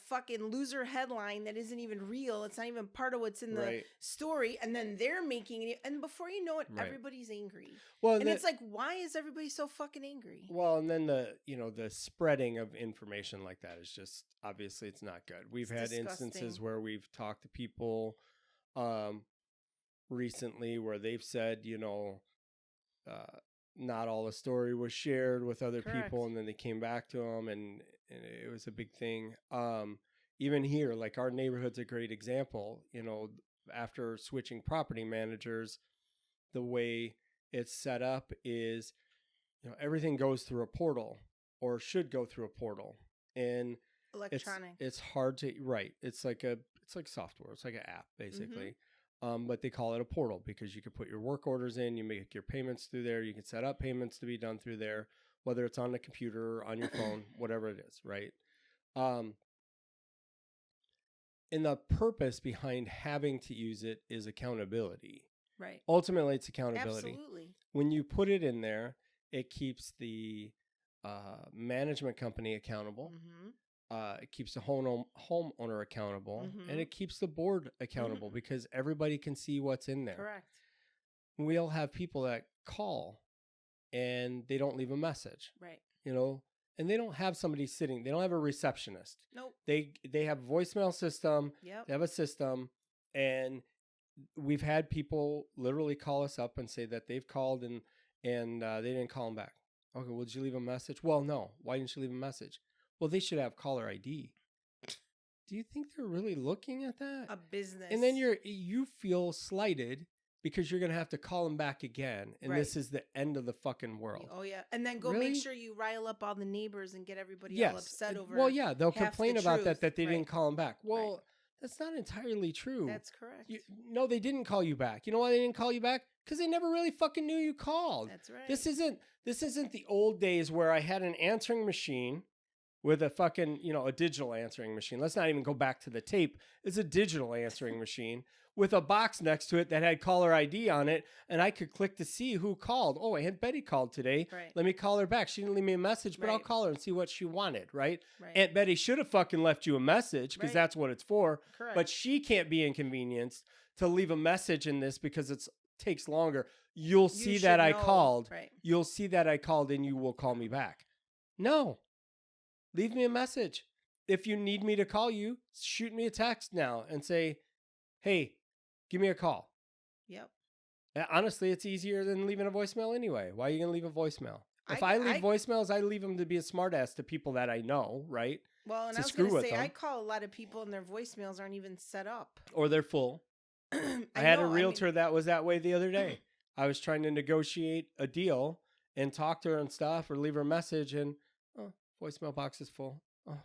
A: fucking loser headline that isn't even real. It's not even part of what's in the story. And then they're making it. And before you know it, everybody's angry. Well, and it's like, why is everybody so fucking angry?
B: Well, and then the spreading of information like that is just, obviously it's not good. We've had instances where we've talked to people recently where they've said, not all the story was shared with other
A: Correct.
B: people, and then they came back to them, and it was a big thing. Even here, like our neighborhood's a great example. You know, after switching property managers, the way it's set up is, you know, everything goes through a portal or should go through a portal, and
A: Electronic.
B: it's hard to write. It's like software. It's like an app basically. But they call it a portal because you can put your work orders in, you make your payments through there, you can set up payments to be done through there, whether it's on the computer or on your phone, whatever it is, right? And the purpose behind having to use it is accountability.
A: Right.
B: Ultimately, it's accountability.
A: Absolutely.
B: When you put it in there, it keeps the management company accountable. It keeps the homeowner accountable, and it keeps the board accountable because everybody can see what's in there.
A: Correct.
B: We'll have people that call and they don't leave a message.
A: Right.
B: You know, and they don't have somebody sitting. They don't have a receptionist.
A: Nope.
B: They have a voicemail system.
A: Yep.
B: They have a system, and we've had people literally call us up and say that they've called and they didn't call them back. Okay, well, did you leave a message? Well, no. Why didn't you leave a message? Well, they should have caller ID. Do you think they're really looking at that?
A: A business.
B: And then you feel slighted because you're going to have to call them back again. And this is the end of the fucking world.
A: Oh, yeah. And then go
B: Really?
A: make sure you rile up all the neighbors and get everybody all upset over.
B: Well, yeah, they'll
A: half
B: complain
A: the
B: about
A: truth.
B: that they
A: Right.
B: didn't call them back. Well, that's not entirely true.
A: That's correct.
B: No, they didn't call you back. You know why they didn't call you back? Because they never really fucking knew you called.
A: That's right.
B: This isn't the old days where I had an answering machine with a fucking, you know, a digital answering machine. Let's not even go back to the tape. It's a digital answering machine with a box next to it that had caller ID on it, and I could click to see who called. Oh, Aunt Betty called today.
A: Right.
B: Let me call her back. She didn't leave me a message, but I'll
A: Right.
B: call her and see what she wanted, right?
A: Right.
B: Aunt Betty should have fucking left you a message because
A: Right.
B: that's what it's for.
A: Correct.
B: But she can't be inconvenienced to leave a message in this because it takes longer. You'll
A: You
B: see
A: should
B: that I
A: know.
B: called.
A: Right.
B: You'll see that I called and you will call me back. No. Leave me a message. If you need me to call you, shoot me a text now and say, hey, give me a call.
A: Yep.
B: Honestly, it's easier than leaving a voicemail anyway. Why are you going to leave a voicemail? If I leave voicemails, I leave them to be a smartass to people that I know, right?
A: Well, and
B: to
A: I was
B: screw
A: going to
B: with
A: say,
B: them.
A: I call a lot of people and their voicemails aren't even set up.
B: Or they're full. I had a realtor that was that way the other day. I was trying to negotiate a deal and talk to her and stuff or leave her a message, and voicemail box is full. Oh,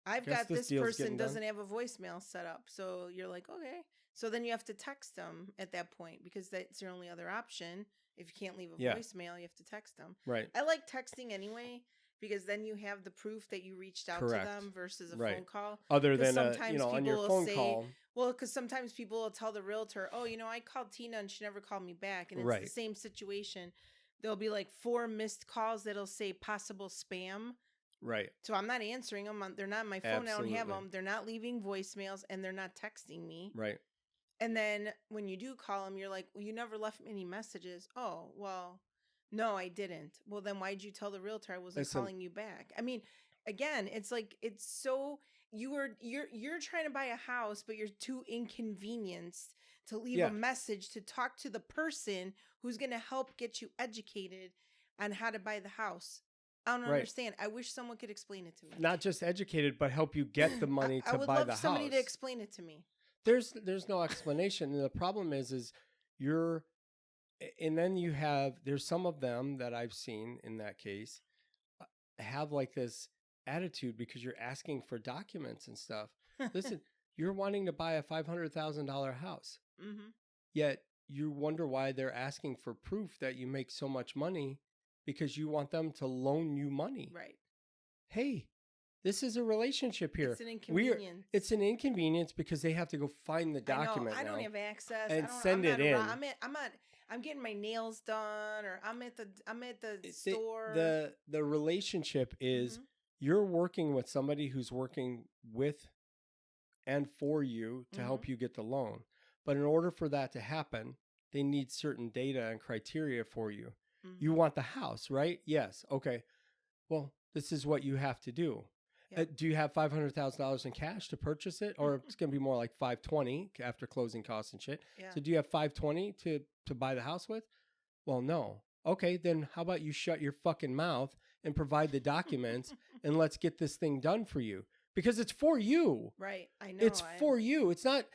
A: I've
B: guess
A: got
B: this
A: this
B: deal's
A: person
B: getting done.
A: doesn't have a voicemail set up. So you're like, okay. So then you have to text them at that point because that's your only other option. If you can't leave a voicemail, you have to text them.
B: Right.
A: I like texting anyway because then you have the proof that you reached out
B: Correct.
A: to them versus a
B: Right.
A: phone call.
B: Other
A: 'Cause
B: than
A: sometimes
B: on
A: people
B: your
A: will
B: phone
A: say,
B: call.
A: Well, because sometimes people will tell the realtor, oh, you know, I called Tina and she never called me back. And it's
B: Right.
A: the same situation. There'll be like 4 missed calls that'll say possible spam.
B: Right.
A: So I'm not answering them. They're not on my phone. I don't have
B: Absolutely.
A: them. They're not leaving voicemails and they're not texting me.
B: Right.
A: And then when you do call them, you're like, well, you never left me any messages. Oh, well, no, I didn't. Well, then why'd you tell the realtor I wasn't calling you back? I mean, again, it's like, it's so you're trying to buy a house, but you're too inconvenienced to leave a message to talk to the person who's going to help get you educated on how to buy the house. I don't understand. I wish someone could explain it to me.
B: Not just educated, but help you get the money to buy the house.
A: I would love somebody to explain it to me.
B: There's no explanation. And the problem is and then you there's some of them that I've seen in that case have like this attitude because you're asking for documents and stuff. Listen, you're wanting to buy a $500,000 house.
A: Mm-hmm.
B: Yet you wonder why they're asking for proof that you make so much money because you want them to loan you money.
A: Right.
B: Hey, this is a relationship here.
A: It's an inconvenience.
B: It's an inconvenience because they have to go find the document
A: I
B: now
A: don't have access.
B: and send it in.
A: I'm getting my nails done, or I'm at the store.
B: The relationship is you're working with somebody who's working with and for you to help you get the loan. But in order for that to happen, they need certain data and criteria for you. Mm-hmm. You want the house, right? Yes. Okay. Well, this is what you have to do. Yep. Do you have $500,000 in cash to purchase it, or it's going to be more like $520 after closing costs and shit?
A: Yeah.
B: So do you have $520 to buy the house with? Well, no. Okay, then how about you shut your fucking mouth and provide the documents and let's get this thing done for you, because it's for you.
A: Right. I know.
B: It's for you. It's not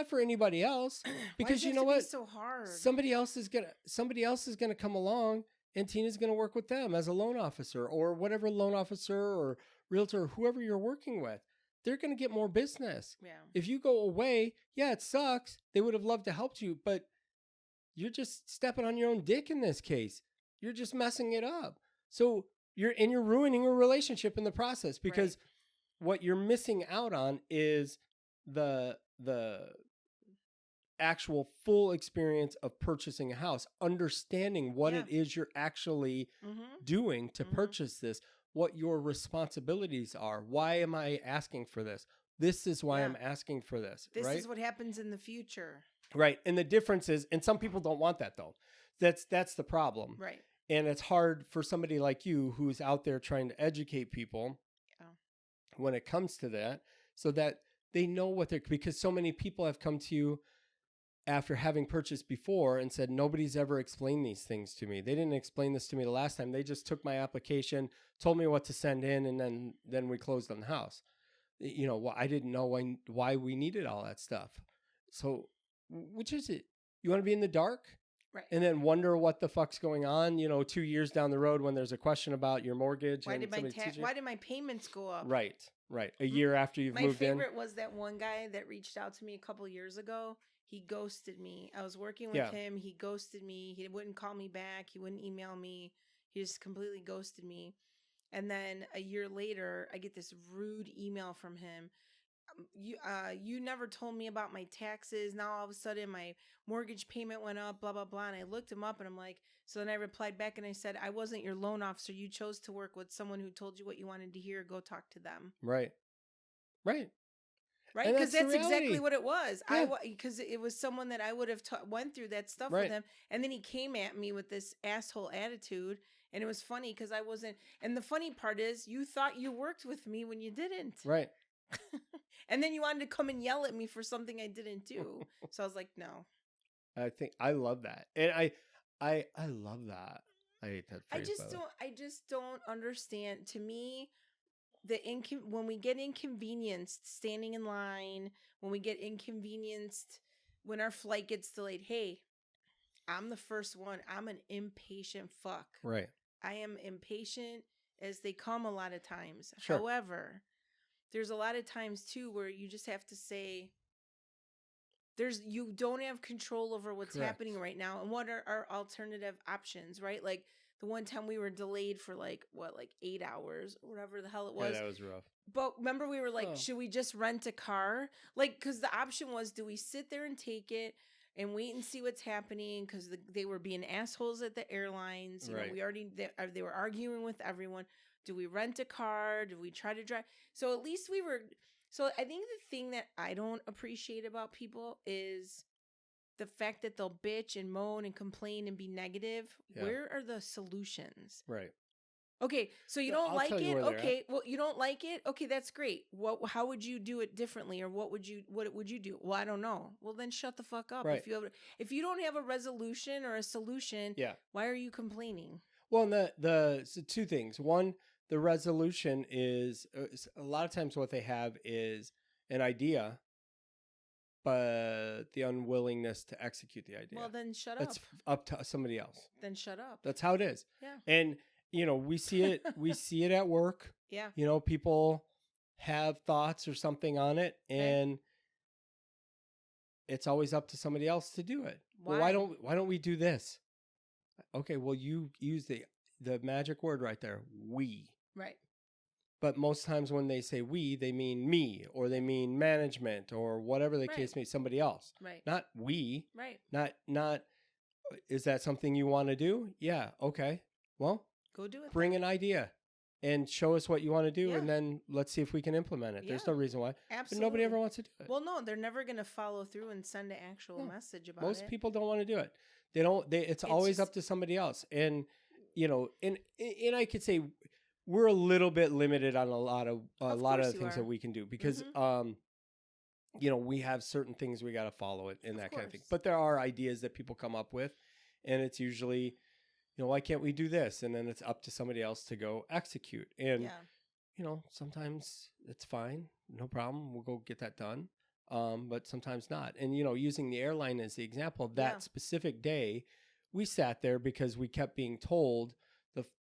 B: for anybody else,
A: Why
B: because
A: does it
B: you
A: have
B: know
A: to be
B: what?
A: so hard.
B: Somebody else is going to come along, and Tina's going to work with them as a loan officer or whatever loan officer or realtor, whoever you're working with. They're going to get more business.
A: Yeah.
B: If you go away, yeah, it sucks. They would have loved to help you, but you're just stepping on your own dick in this case. You're just messing it up. So you're ruining a relationship in the process, because what you're missing out on is the actual full experience of purchasing a house, understanding what it is you're actually doing to purchase this, what your responsibilities are. Why am I asking for this? This is why I'm asking for this.
A: This
B: right?
A: is what happens in the future.
B: Right. And the difference is, and some people don't want that though. That's the problem.
A: Right.
B: And it's hard for somebody like you who's out there trying to educate people when it comes to that, so that they know what they're, because so many people have come to you after having purchased before and said, nobody's ever explained these things to me. They didn't explain this to me the last time. They just took my application, told me what to send in, and then we closed on the house. You know, I didn't know why we needed all that stuff. So which is it? You want to be in the dark?
A: Right.
B: And then wonder what the fuck's going on, 2 years down the road when there's a question about your mortgage.
A: Why did my payments go up?
B: Right. A year after you've moved in.
A: My favorite was that one guy that reached out to me a couple years ago. He ghosted me. I was working with him. He ghosted me. He wouldn't call me back. He wouldn't email me. He just completely ghosted me. And then a year later, I get this rude email from him. You never told me about my taxes. Now all of a sudden my mortgage payment went up, blah, blah, blah. And I looked him up and I'm like, so then I replied back and I said, I wasn't your loan officer. You chose to work with someone who told you what you wanted to hear. Go talk to them.
B: Right.
A: Because that's exactly what it was.
B: Yeah.
A: Because it was someone that I would have went through that stuff with him. And then he came at me with this asshole attitude. And it was funny because I wasn't. And the funny part is you thought you worked with me when you didn't.
B: Right.
A: And then you wanted to come and yell at me for something I didn't do. So I was like, no.
B: I love that. And I love that. I hate that phrase,
A: I just don't understand. To me, when we get inconvenienced standing in line, when we get inconvenienced when our flight gets delayed, hey, I'm the first one. I'm an impatient fuck.
B: Right.
A: I am impatient as they come a lot of times.
B: Sure.
A: However, there's a lot of times too where you just have to say you don't have control over what's happening right now, and what are our alternative options, right? Like the one time we were delayed for like 8 hours or whatever the hell it was.
B: Yeah, that was rough.
A: But remember we were like, should we just rent a car? Like, because the option was, do we sit there and take it and wait and see what's happening? Because they were being assholes at the airlines. You know, they were arguing with everyone. Do we rent a car? Do we try to drive? So at least we were. So I think the thing that I don't appreciate about people is the fact that they'll bitch and moan and complain and be negative.
B: Yeah.
A: Where are the solutions?
B: Right.
A: Okay, so you don't like it.
B: Okay,
A: well, you don't like it. Okay, that's great. How would you do it differently, or what would you do? Well, I don't know. Well, then shut the fuck up.
B: Right.
A: If you don't have a resolution or a solution, why are you complaining?
B: Well, and so two things. One, the resolution is a lot of times what they have is an idea, but the unwillingness to execute the idea.
A: Well, then shut up.
B: That's up to somebody else.
A: Then shut up.
B: That's how it is.
A: Yeah.
B: And we see it. We see it at work.
A: Yeah.
B: People have thoughts or something on it, and it's always up to somebody else to do it.
A: Why?
B: Well, why don't we do this? Okay. Well, you use the magic word right there. We.
A: Right.
B: But most times when they say we, they mean me, or they mean management, or whatever the case may be, somebody else.
A: Right.
B: Not we.
A: Right.
B: Not. Is that something you want to do? Yeah. Okay. Well,
A: go do it.
B: Bring an idea and show us what you want to do, and then let's see if we can implement it. There's no reason why.
A: Absolutely.
B: But nobody ever wants to do it.
A: Well, no, they're never going to follow through and send an actual message about it.
B: Most people don't want to do it. They don't. It's always up to somebody else. And and I could say we're a little bit limited on a lot of things that we can do, because we have certain things we got to follow it and that kind of thing. But there are ideas that people come up with, and it's usually why can't we do this? And then it's up to somebody else to go execute. And,
A: Yeah.
B: Sometimes it's fine. No problem. We'll go get that done. But sometimes not. And, using the airline as the example of that specific day, we sat there because we kept being told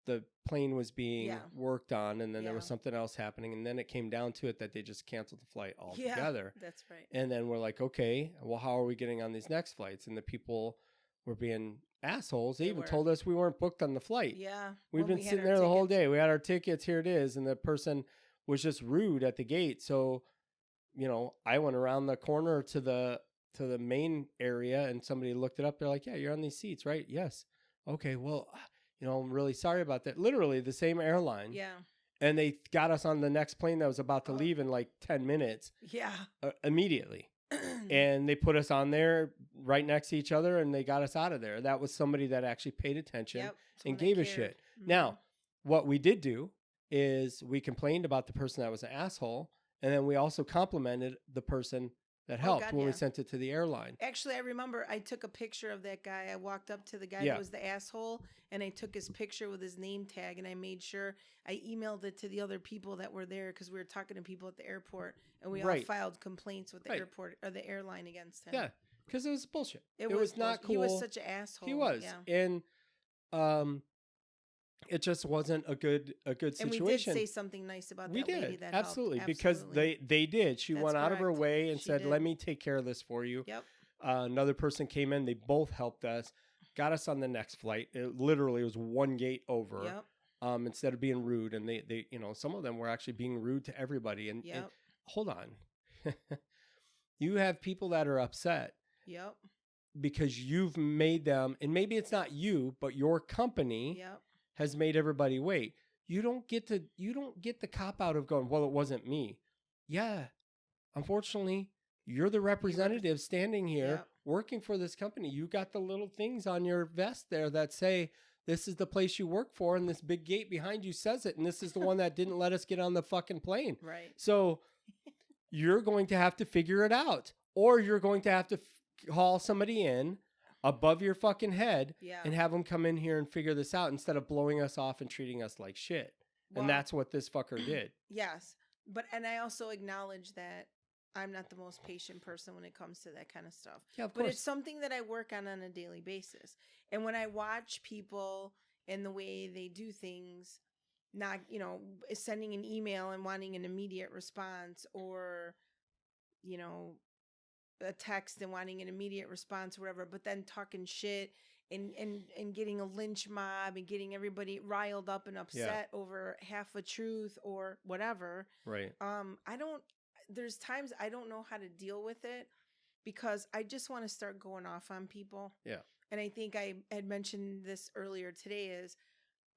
B: the plane was being worked on, and then there was something else happening. And then it came down to it that they just canceled the flight altogether.
A: Yeah, that's right.
B: And then we're like, okay, well, how are we getting on these next flights? And the people were being assholes. They even told us we weren't booked on the flight.
A: Yeah.
B: We've been sitting there the whole day. We had our tickets. Here it is. And the person was just rude at the gate. So, I went around the corner to the main area, and somebody looked it up. They're like, yeah, you're on these seats, right? Yes. Okay. Well, I'm really sorry about that. Literally the same airline.
A: Yeah.
B: And they got us on the next plane that was about to leave in like 10 minutes.
A: Yeah.
B: Immediately. And they put us on there right next to each other, and they got us out of there. That was somebody that actually paid attention and gave a shit. Mm-hmm. Now, what we did do is we complained about the person that was an asshole, and then we also complimented the person that helped when we sent it to the airline.
A: Actually, I remember I took a picture of that guy. I walked up to the guy that was the asshole, and I took his picture with his name tag, and I made sure I emailed it to the other people that were there, because we were talking to people at the airport, and we all filed complaints with the airport or the airline against him.
B: Yeah, because it was bullshit. It was not cool.
A: He was such an asshole.
B: He was. Yeah. And it just wasn't a good situation.
A: And we did say something nice about that lady that
B: absolutely
A: helped.
B: Because they did. She went out of her way and said, let me take care of this for you.
A: Yep.
B: Another person came in. They both helped us, got us on the next flight. It literally was one gate over.
A: Yep.
B: Instead of being rude. And they some of them were actually being rude to everybody. And hold on. You have people that are upset.
A: Yep.
B: Because you've made them, and maybe it's not you, but your company has made everybody wait. You don't get the cop out of going, well, it wasn't me. Yeah. Unfortunately, you're the representative standing here working for this company. You got the little things on your vest there that say, this is the place you work for, and this big gate behind you says it, and this is the one that didn't let us get on the fucking plane.
A: Right.
B: So you're going to have to figure it out, or you're going to have to haul somebody in above your fucking head and have them come in here and figure this out instead of blowing us off and treating us like shit. Well, and that's what this fucker did.
A: Yes. And I also acknowledge that I'm not the most patient person when it comes to that kind of stuff.
B: Yeah, of course.
A: But it's something that I work on a daily basis. And when I watch people and the way they do things, not, sending an email and wanting an immediate response, or, a text and wanting an immediate response or whatever, but then talking shit and getting a lynch mob and getting everybody riled up and upset over half a truth or whatever.
B: Right.
A: There's times I don't know how to deal with it, because I just want to start going off on people.
B: Yeah.
A: And I think I had mentioned this earlier today is,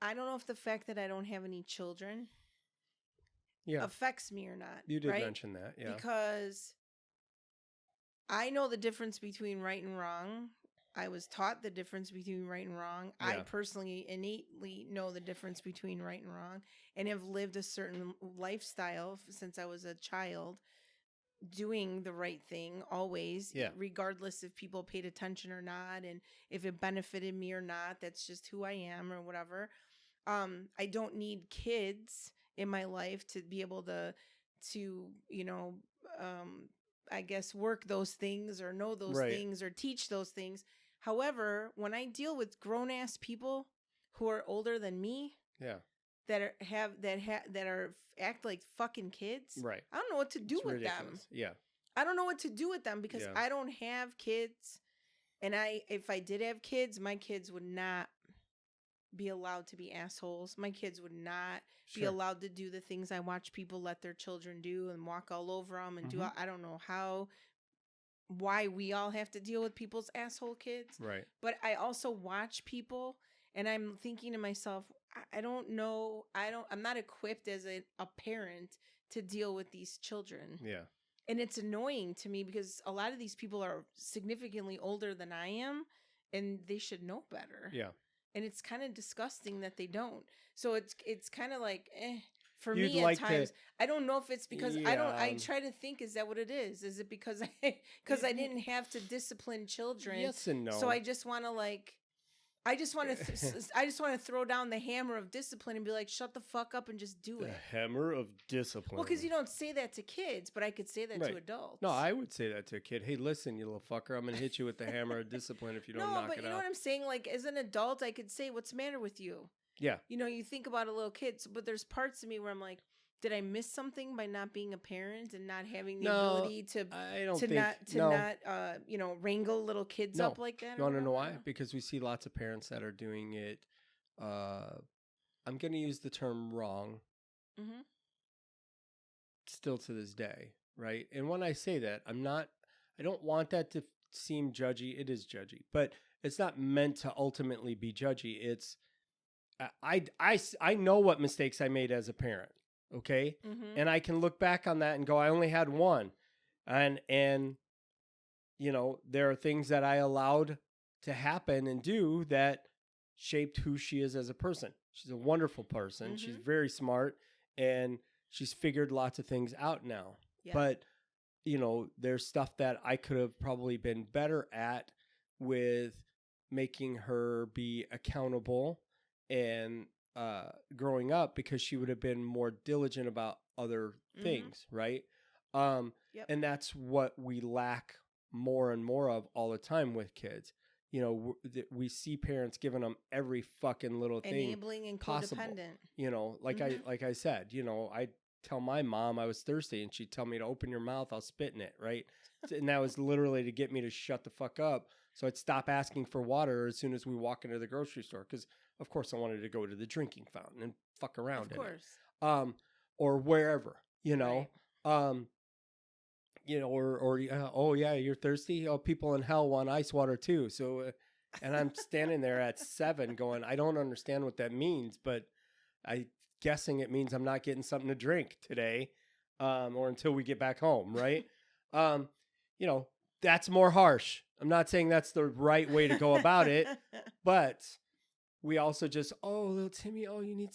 A: I don't know if the fact that I don't have any children affects me or not.
B: You did mention that. Yeah.
A: Because I know the difference between right and wrong. I was taught the difference between right and wrong. Yeah. I personally innately know the difference between right and wrong, and have lived a certain lifestyle since I was a child, doing the right thing always, regardless if people paid attention or not, and if it benefited me or not. That's just who I am or whatever. I don't need kids in my life to be able to I guess work those things or know those things or teach those things. However, when I deal with grown ass people who are older than me, that act like fucking kids,
B: right?
A: I don't know what to do with them.
B: Yeah,
A: I don't know what to do with them, because I don't have kids, and if I did have kids, my kids would not be allowed to be assholes. My kids would not be allowed to do the things I watch people let their children do and walk all over them and do. I don't know why we all have to deal with people's asshole kids.
B: Right.
A: But I also watch people, and I'm thinking to myself, I don't know. I'm not equipped as a parent to deal with these children.
B: Yeah.
A: And it's annoying to me, because a lot of these people are significantly older than I am, and they should know better.
B: Yeah.
A: And it's kind of disgusting that they don't. So it's kind of like, for
B: You'd
A: me
B: like
A: at times. I don't know if it's because I try to think, is that what it is? Is it because I didn't have to discipline children?
B: Yes and no.
A: So I just want to I just want to I just want to throw down the hammer of discipline and be like, shut the fuck up and just do
B: The
A: it.
B: hammer of discipline.
A: Well, because you don't say that to kids, but I could say that to
B: Right.
A: adults.
B: No, I would say that to a kid. Hey, listen, you little fucker, I'm gonna hit you with the hammer of discipline if you don't knock
A: but
B: it
A: you know
B: out.
A: what I'm saying? Like, as an adult, I could say, what's the matter with you?
B: Yeah.
A: You know, you think about a little kid, but there's parts of me where I'm like, did I miss something by not being a parent and not having the ability to
B: I don't
A: to
B: think,
A: not to
B: no.
A: not you know, wrangle little kids
B: No.
A: up like that?
B: You want to know why?
A: whatever?
B: Because we see lots of parents that are doing it. I'm going to use the term wrong
A: Mm-hmm.
B: still to this day, right? And when I say that, I don't want that to seem judgy. It is judgy, but it's not meant to ultimately be judgy. It's, I know what mistakes I made as a parent, okay?
A: Mm-hmm.
B: And I can look back on that and go, I only had one. And you know, there are things that I allowed to happen and do that shaped who she is as a person. She's a wonderful person. She's very smart and she's figured lots of things out now.
A: Yeah.
B: But, you know, there's stuff that I could have probably been better at with making her be accountable and growing up, because she would have been more diligent about other things, right?
A: Yep.
B: And that's what we lack more and more of all the time with kids. You know, we see parents giving them every fucking little thing,
A: enabling and
B: possible.
A: codependent.
B: You know, like I said, you know, I tell my mom I was thirsty and she'd tell me to open your mouth, I'll spit in it, right? And that was literally to get me to shut the fuck up. So I'd stop asking for water as soon as we walk into the grocery store, because of course I wanted to go to the drinking fountain and fuck around
A: Of course.
B: in it. Or wherever, you know.
A: Right.
B: You know, or oh yeah, you're thirsty. Oh, people in hell want ice water too. So, and I'm standing there at 7, going, I don't understand what that means, but I guessing it means I'm not getting something to drink today, or until we get back home, right? You know, that's more harsh. I'm not saying that's the right way to go about it, but we also just, oh, little Timmy, oh, you need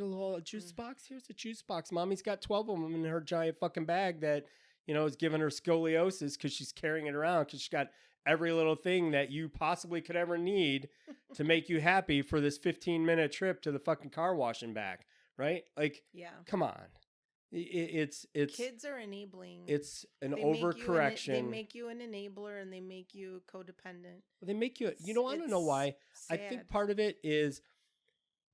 B: a little juice box? Here's a juice box. Mommy's got 12 of them in her giant fucking bag that, you know, is giving her scoliosis because she's carrying it around, because she's got every little thing that you possibly could ever need to make you happy for this 15-minute trip to the fucking car wash and back, right? Like,
A: yeah.
B: Come on. It's
A: kids are enabling.
B: It's an overcorrection.
A: They make you an enabler and they make you codependent.
B: They make you, you know, I don't know why.
A: Sad.
B: I think part of it is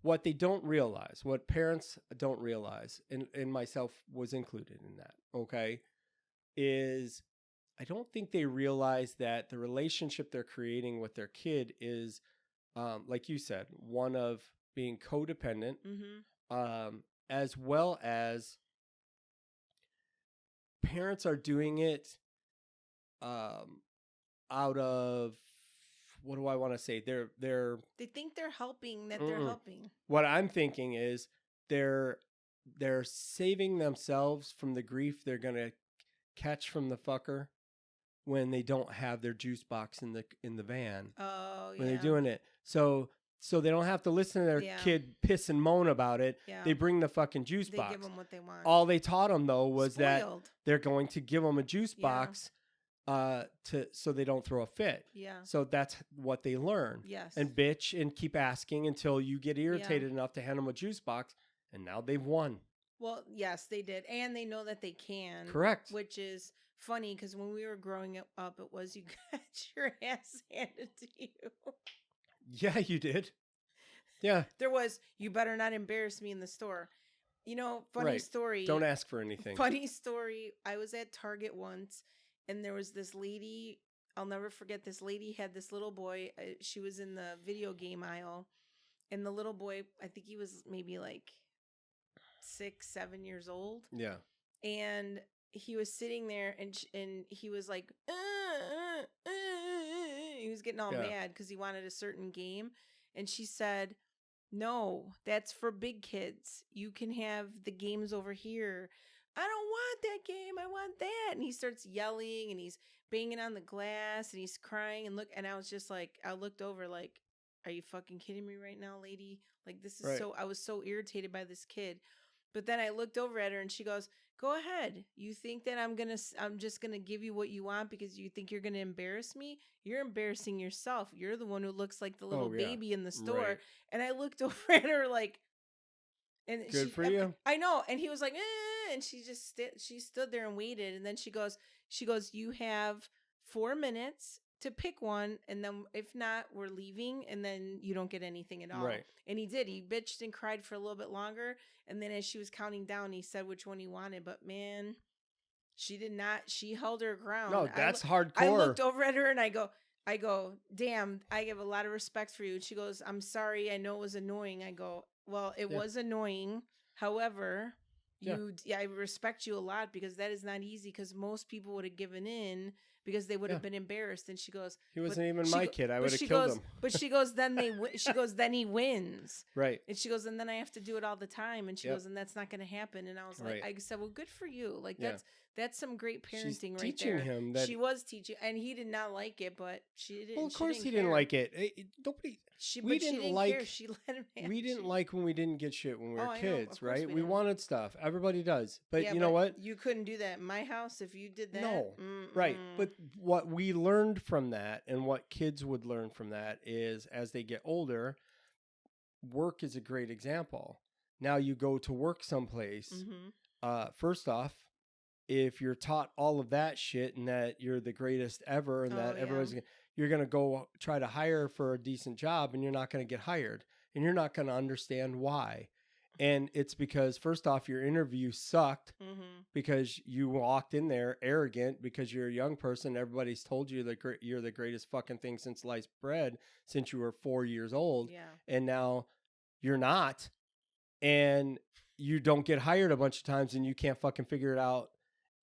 B: what they don't realize, what parents don't realize, and myself was included in that, okay, is I don't think they realize that the relationship they're creating with their kid is, like you said, one of being codependent, as well as parents are doing it out of, what do I want to say?
A: They think they're helping, that they're helping.
B: What I'm thinking is they're saving themselves from the grief they're going to catch from the fucker when they don't have their juice box in the van.
A: Oh,
B: when they're doing it. So they don't have to listen to their kid piss and moan about it. Yeah. They bring the fucking juice box.
A: They give them what they want.
B: All they taught them, though, was
A: Spoiled.
B: that they're going to give them a juice box so they don't throw a fit.
A: Yeah.
B: So that's what they learn.
A: Yes.
B: And bitch and keep asking until you get irritated enough to hand them a juice box, and now they've won.
A: Well, yes, they did. And they know that they can.
B: Correct.
A: Which is funny, because when we were growing up, it was you got your ass handed to you.
B: Yeah, you did. Yeah.
A: There was, you better not embarrass me in the store. You know, funny story.
B: Don't ask for anything.
A: Funny story. I was at Target once, and there was this lady. I'll never forget. This lady had this little boy. She was in the video game aisle. And the little boy, I think he was maybe like 6, 7 years old.
B: Yeah.
A: And he was sitting there, and he was like, he was getting all mad because he wanted a certain game. And she said, no, that's for big kids. You can have the games over here. I don't want that game. I want that. And he starts yelling, and he's banging on the glass, and he's crying. And I was just like, I looked over like, are you fucking kidding me right now, lady? Like, this is I was so irritated by this kid. But then I looked over at her and she goes, "Go ahead. You think that I'm just going to give you what you want because you think you're going to embarrass me? You're embarrassing yourself. You're the one who looks like the little
B: Oh, yeah.
A: baby in the store."
B: Right.
A: And I looked over at her like, and
B: Good
A: she,
B: for you.
A: I know. And he was like, and she just she stood there and waited. And then she goes, "You have 4 minutes to pick one, and then if not, we're leaving, and then you don't get anything at all."
B: Right.
A: And he did. He bitched and cried for a little bit longer, and then as she was counting down, he said which one he wanted. But man, she did not. She held her ground.
B: No, that's
A: I
B: hardcore.
A: looked over at her and I go, "Damn, I have a lot of respect for you." And she goes, "I'm sorry. I know it was annoying." I go, "Well, it
B: Yeah.
A: was annoying. However,
B: Yeah.
A: I respect you a lot because that is not easy because most people would have given in because they would have
B: Yeah.
A: been embarrassed." And she goes,
B: He wasn't
A: "But
B: even
A: she
B: my
A: go-
B: kid. I
A: but
B: would have
A: she
B: killed
A: goes-
B: him.
A: But she goes, then she goes, then he wins."
B: Right.
A: And she goes, "And then I have to do it all the time." And she
B: Yep.
A: goes, "And that's not going to happen." And I was like,
B: Right.
A: I said, "Well, good for you. Like
B: Yeah.
A: that's some great
B: She's
A: parenting right
B: teaching
A: there."
B: him that.
A: She was teaching, and he did not like it, but she didn't.
B: Well, of
A: she
B: course
A: didn't
B: he didn't
A: care.
B: like it. Nobody.
A: She,
B: we
A: but she
B: didn't
A: didn't
B: like-
A: care. She let him. Have
B: We didn't
A: she-
B: like when we didn't get shit when we
A: Oh,
B: were
A: I know. Of
B: kids,
A: course
B: right?
A: we
B: We
A: didn't.
B: wanted stuff. Everybody does. But
A: Yeah,
B: you know what?
A: You couldn't do that in my house if you did that.
B: No. Right. But what we learned from that and what kids would learn from that is as they get older, work is a great example. Now you go to work someplace. First off, if you're taught all of that shit and that you're the greatest ever and that everybody's you're going to go try to hire for a decent job and you're not going to get hired and you're not going to understand why. And it's because first off, your interview sucked because you walked in there arrogant because you're a young person. Everybody's told you that you're the greatest fucking thing since sliced bread since you were 4 years old.
A: Yeah.
B: And now you're not. And you don't get hired a bunch of times and you can't fucking figure it out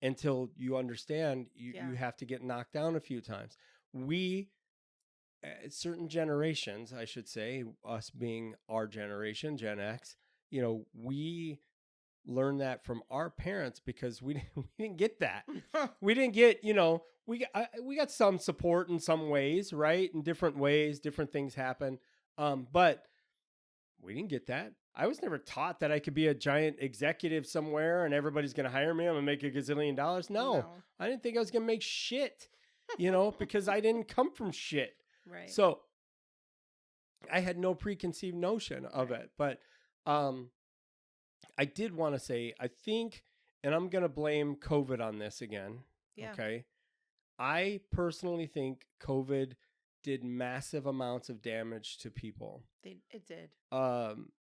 B: until you understand you have to get knocked down a few times. We, certain generations, I should say, us being our generation, Gen X, you know, we learned that from our parents because we didn't get that. We didn't get, you know, we got some support in some ways, right? In different ways, different things happen. But we didn't get that. I was never taught that I could be a giant executive somewhere and everybody's going to hire me. I'm going to make $1 gazillion. No, I didn't think I was going to make shit, you know, because I didn't come from shit.
A: Right.
B: So I had no preconceived notion of it. But I did want to say, I think, and I'm going to blame COVID on this again.
A: Yeah.
B: Okay. I personally think COVID did massive amounts of damage to people.
A: It did.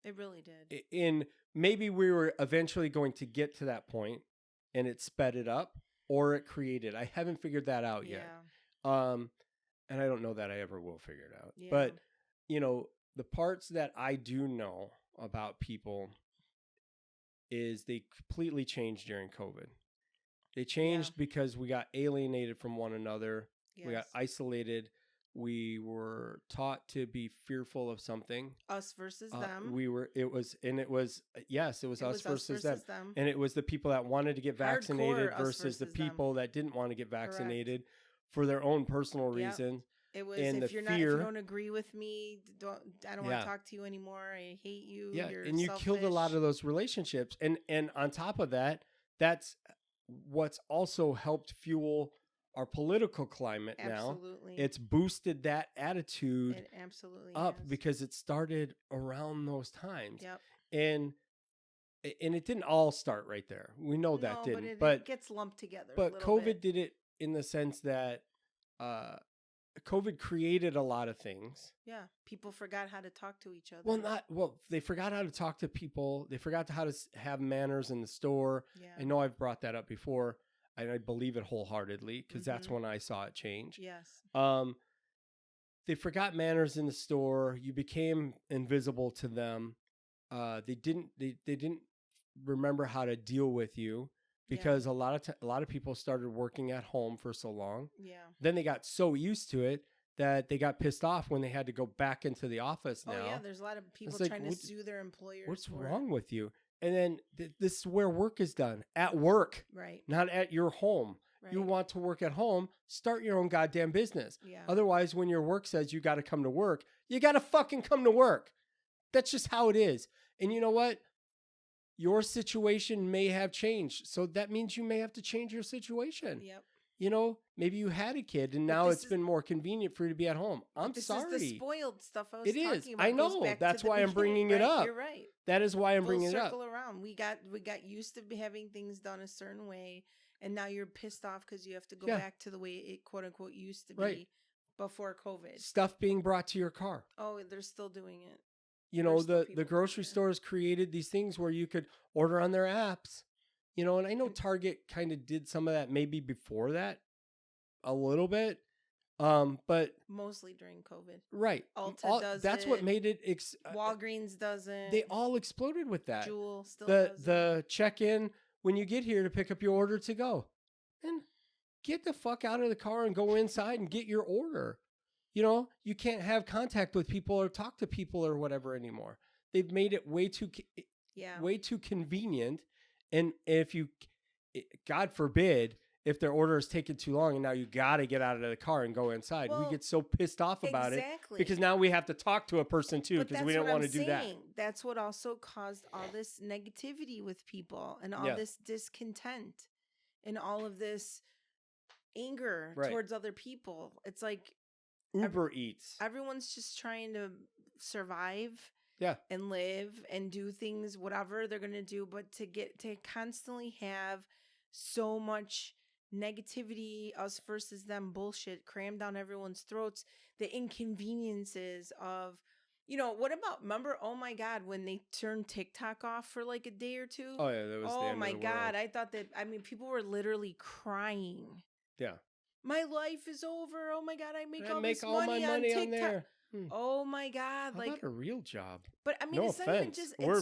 A: It really did.
B: In maybe we were eventually going to get to that point and it sped it up or it created. I haven't figured that out yet. And I don't know that I ever will figure it out.
A: Yeah.
B: But, you know, the parts that I do know about people is they completely changed during COVID. They changed because we got alienated from one another.
A: Yes.
B: We got isolated. We were taught to be fearful of something.
A: Us versus them.
B: It was us versus them. And it was the people that wanted to get vaccinated
A: Hardcore
B: versus the
A: them.
B: people that didn't want to get vaccinated for their own personal reasons.
A: It was
B: and
A: if
B: the
A: if
B: fear.
A: you don't agree with me, I don't want to talk to you anymore. I hate you.
B: Yeah,
A: You're
B: and you killed a lot of those relationships. And on top of that, that's what's also helped fuel our political climate now.
A: Absolutely.
B: It's boosted that attitude
A: It absolutely
B: up
A: has.
B: because it started around those times.
A: Yep.
B: And it didn't all start right there. We know that didn't.
A: It gets lumped together.
B: But COVID did it in the sense that COVID created a lot of things.
A: Yeah, people forgot how to talk to each other.
B: They forgot how to talk to people. They forgot how to have manners in the store.
A: Yeah.
B: I know I've brought that up before, and I believe it wholeheartedly because that's when I saw it change.
A: Yes.
B: They forgot manners in the store. You became invisible to them. They didn't remember how to deal with you because a lot of people started working at home for so long.
A: Yeah.
B: Then they got so used to it that they got pissed off when they had to go back into the office now.
A: Oh yeah, there's a lot of people
B: like,
A: trying to sue their employers.
B: What's wrong with you? And then this is where work is done. At work.
A: Right.
B: Not at your home.
A: Right.
B: You want to work at home, start your own goddamn business.
A: Yeah.
B: Otherwise, when your work says you got to come to work, you got to fucking come to work. That's just how it is. And you know what? your situation may have changed. So that means you may have to change your situation.
A: Yep.
B: You know, maybe you had a kid and
A: But
B: now
A: this
B: it's
A: is-
B: been more convenient for you to be at home. I'm
A: This
B: sorry.
A: is the spoiled stuff I was
B: It
A: talking
B: is.
A: about.
B: I
A: It goes
B: know.
A: back to
B: That's
A: the
B: why I'm bringing it
A: beginning, right?
B: up.
A: You're right.
B: That is why I'm
A: Full
B: bringing it up.
A: circle around. We got used to having things done a certain way, and now you're pissed off because you have to go
B: Yeah.
A: back to the way it quote unquote used to be
B: Right.
A: before COVID.
B: Stuff being brought to your car.
A: Oh, they're still doing it.
B: You
A: There's
B: know,
A: still
B: the
A: people
B: grocery
A: doing it.
B: stores created these things where you could order on their apps. You know, and I know Target kind of did some of that maybe before that a little bit. But
A: Mostly during COVID.
B: right.
A: Ulta does
B: that's what
A: it.
B: made it
A: Walgreens doesn't.
B: they all exploded with that.
A: Jewel still
B: the
A: does it.
B: the check-in when you get here to pick up your order to go. And get the fuck out of the car and go inside and get your order. You know, you can't have contact with people or talk to people or whatever anymore. They've made it way too convenient. And if you, God forbid, if their order is taking too long and now you got to get out of the car and go inside, we
A: Well,
B: get so pissed off about it
A: exactly.
B: because now we have to talk to a person too
A: But
B: because
A: that's
B: we don't
A: what
B: want to
A: I'm
B: do that.
A: saying. That's what also caused all this negativity with people and all
B: Yeah.
A: this discontent and all of this anger
B: Right.
A: towards other people. It's like
B: Uber Eats.
A: everyone's just trying to survive
B: Yeah.
A: and live and do things, whatever they're going to do. But to constantly have so much negativity, us versus them bullshit crammed down everyone's throats, the inconveniences of, you know, what about, remember, oh my God, when they turned TikTok off for like a day or two?
B: Oh, yeah. That was the
A: Oh
B: end
A: my
B: of the
A: God.
B: world.
A: I thought that, I mean, people were literally crying.
B: Yeah.
A: My life is over. Oh my God, I make
B: I
A: all
B: make
A: this
B: all
A: money
B: my
A: on
B: money
A: TikTok.
B: on there.
A: Oh my God.
B: How
A: Like,
B: about a real job?
A: but I mean,
B: No
A: it's not even
B: offense.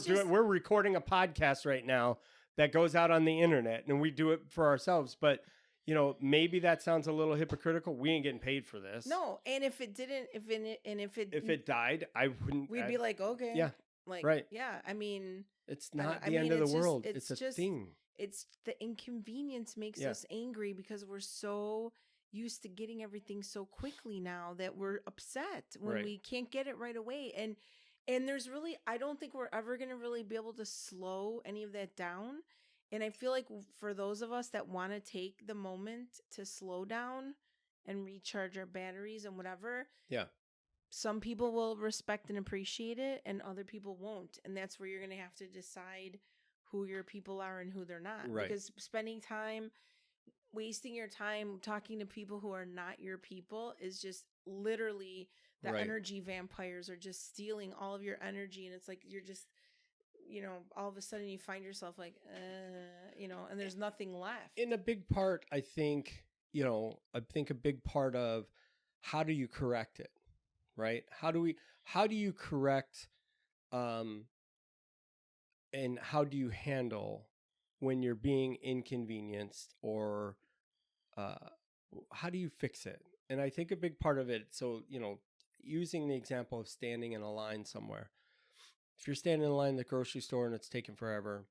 A: just,
B: We're recording a podcast right now that goes out on the internet, and we do it for ourselves. But you know, maybe that sounds a little hypocritical. We ain't getting paid for this.
A: no. And if it didn't, if
B: If it died, I wouldn't.
A: we'd be like, okay,
B: yeah,
A: like,
B: right.
A: yeah. I mean,
B: It's
A: I
B: not
A: I
B: the end
A: mean,
B: of the
A: it's just-
B: world.
A: it's
B: It's a
A: just-
B: thing.
A: it's the inconvenience makes
B: Yeah.
A: us angry because we're so used to getting everything so quickly now that we're upset when
B: Right.
A: we can't get it right away. And there's really, I don't think we're ever going to really be able to slow any of that down. And I feel like for those of us that want to take the moment to slow down and recharge our batteries and whatever,
B: Yeah.
A: some people will respect and appreciate it and other people won't. And that's where you're going to have to decide who your people are and who they're not.
B: Right.
A: Because spending time, wasting your time talking to people who are not your people is just literally the
B: Right.
A: energy vampires are just stealing all of your energy. And it's like you're just, you know, all of a sudden you find yourself like, you know, and there's nothing left.
B: In a big part, I think, you know, a big part of how do you correct it, right? How do you correct, and how do you handle when you're being inconvenienced, or how do you fix it? And I think a big part of it, so, you know, using the example of standing in a line somewhere. If you're standing in line in the grocery store and it's taking forever,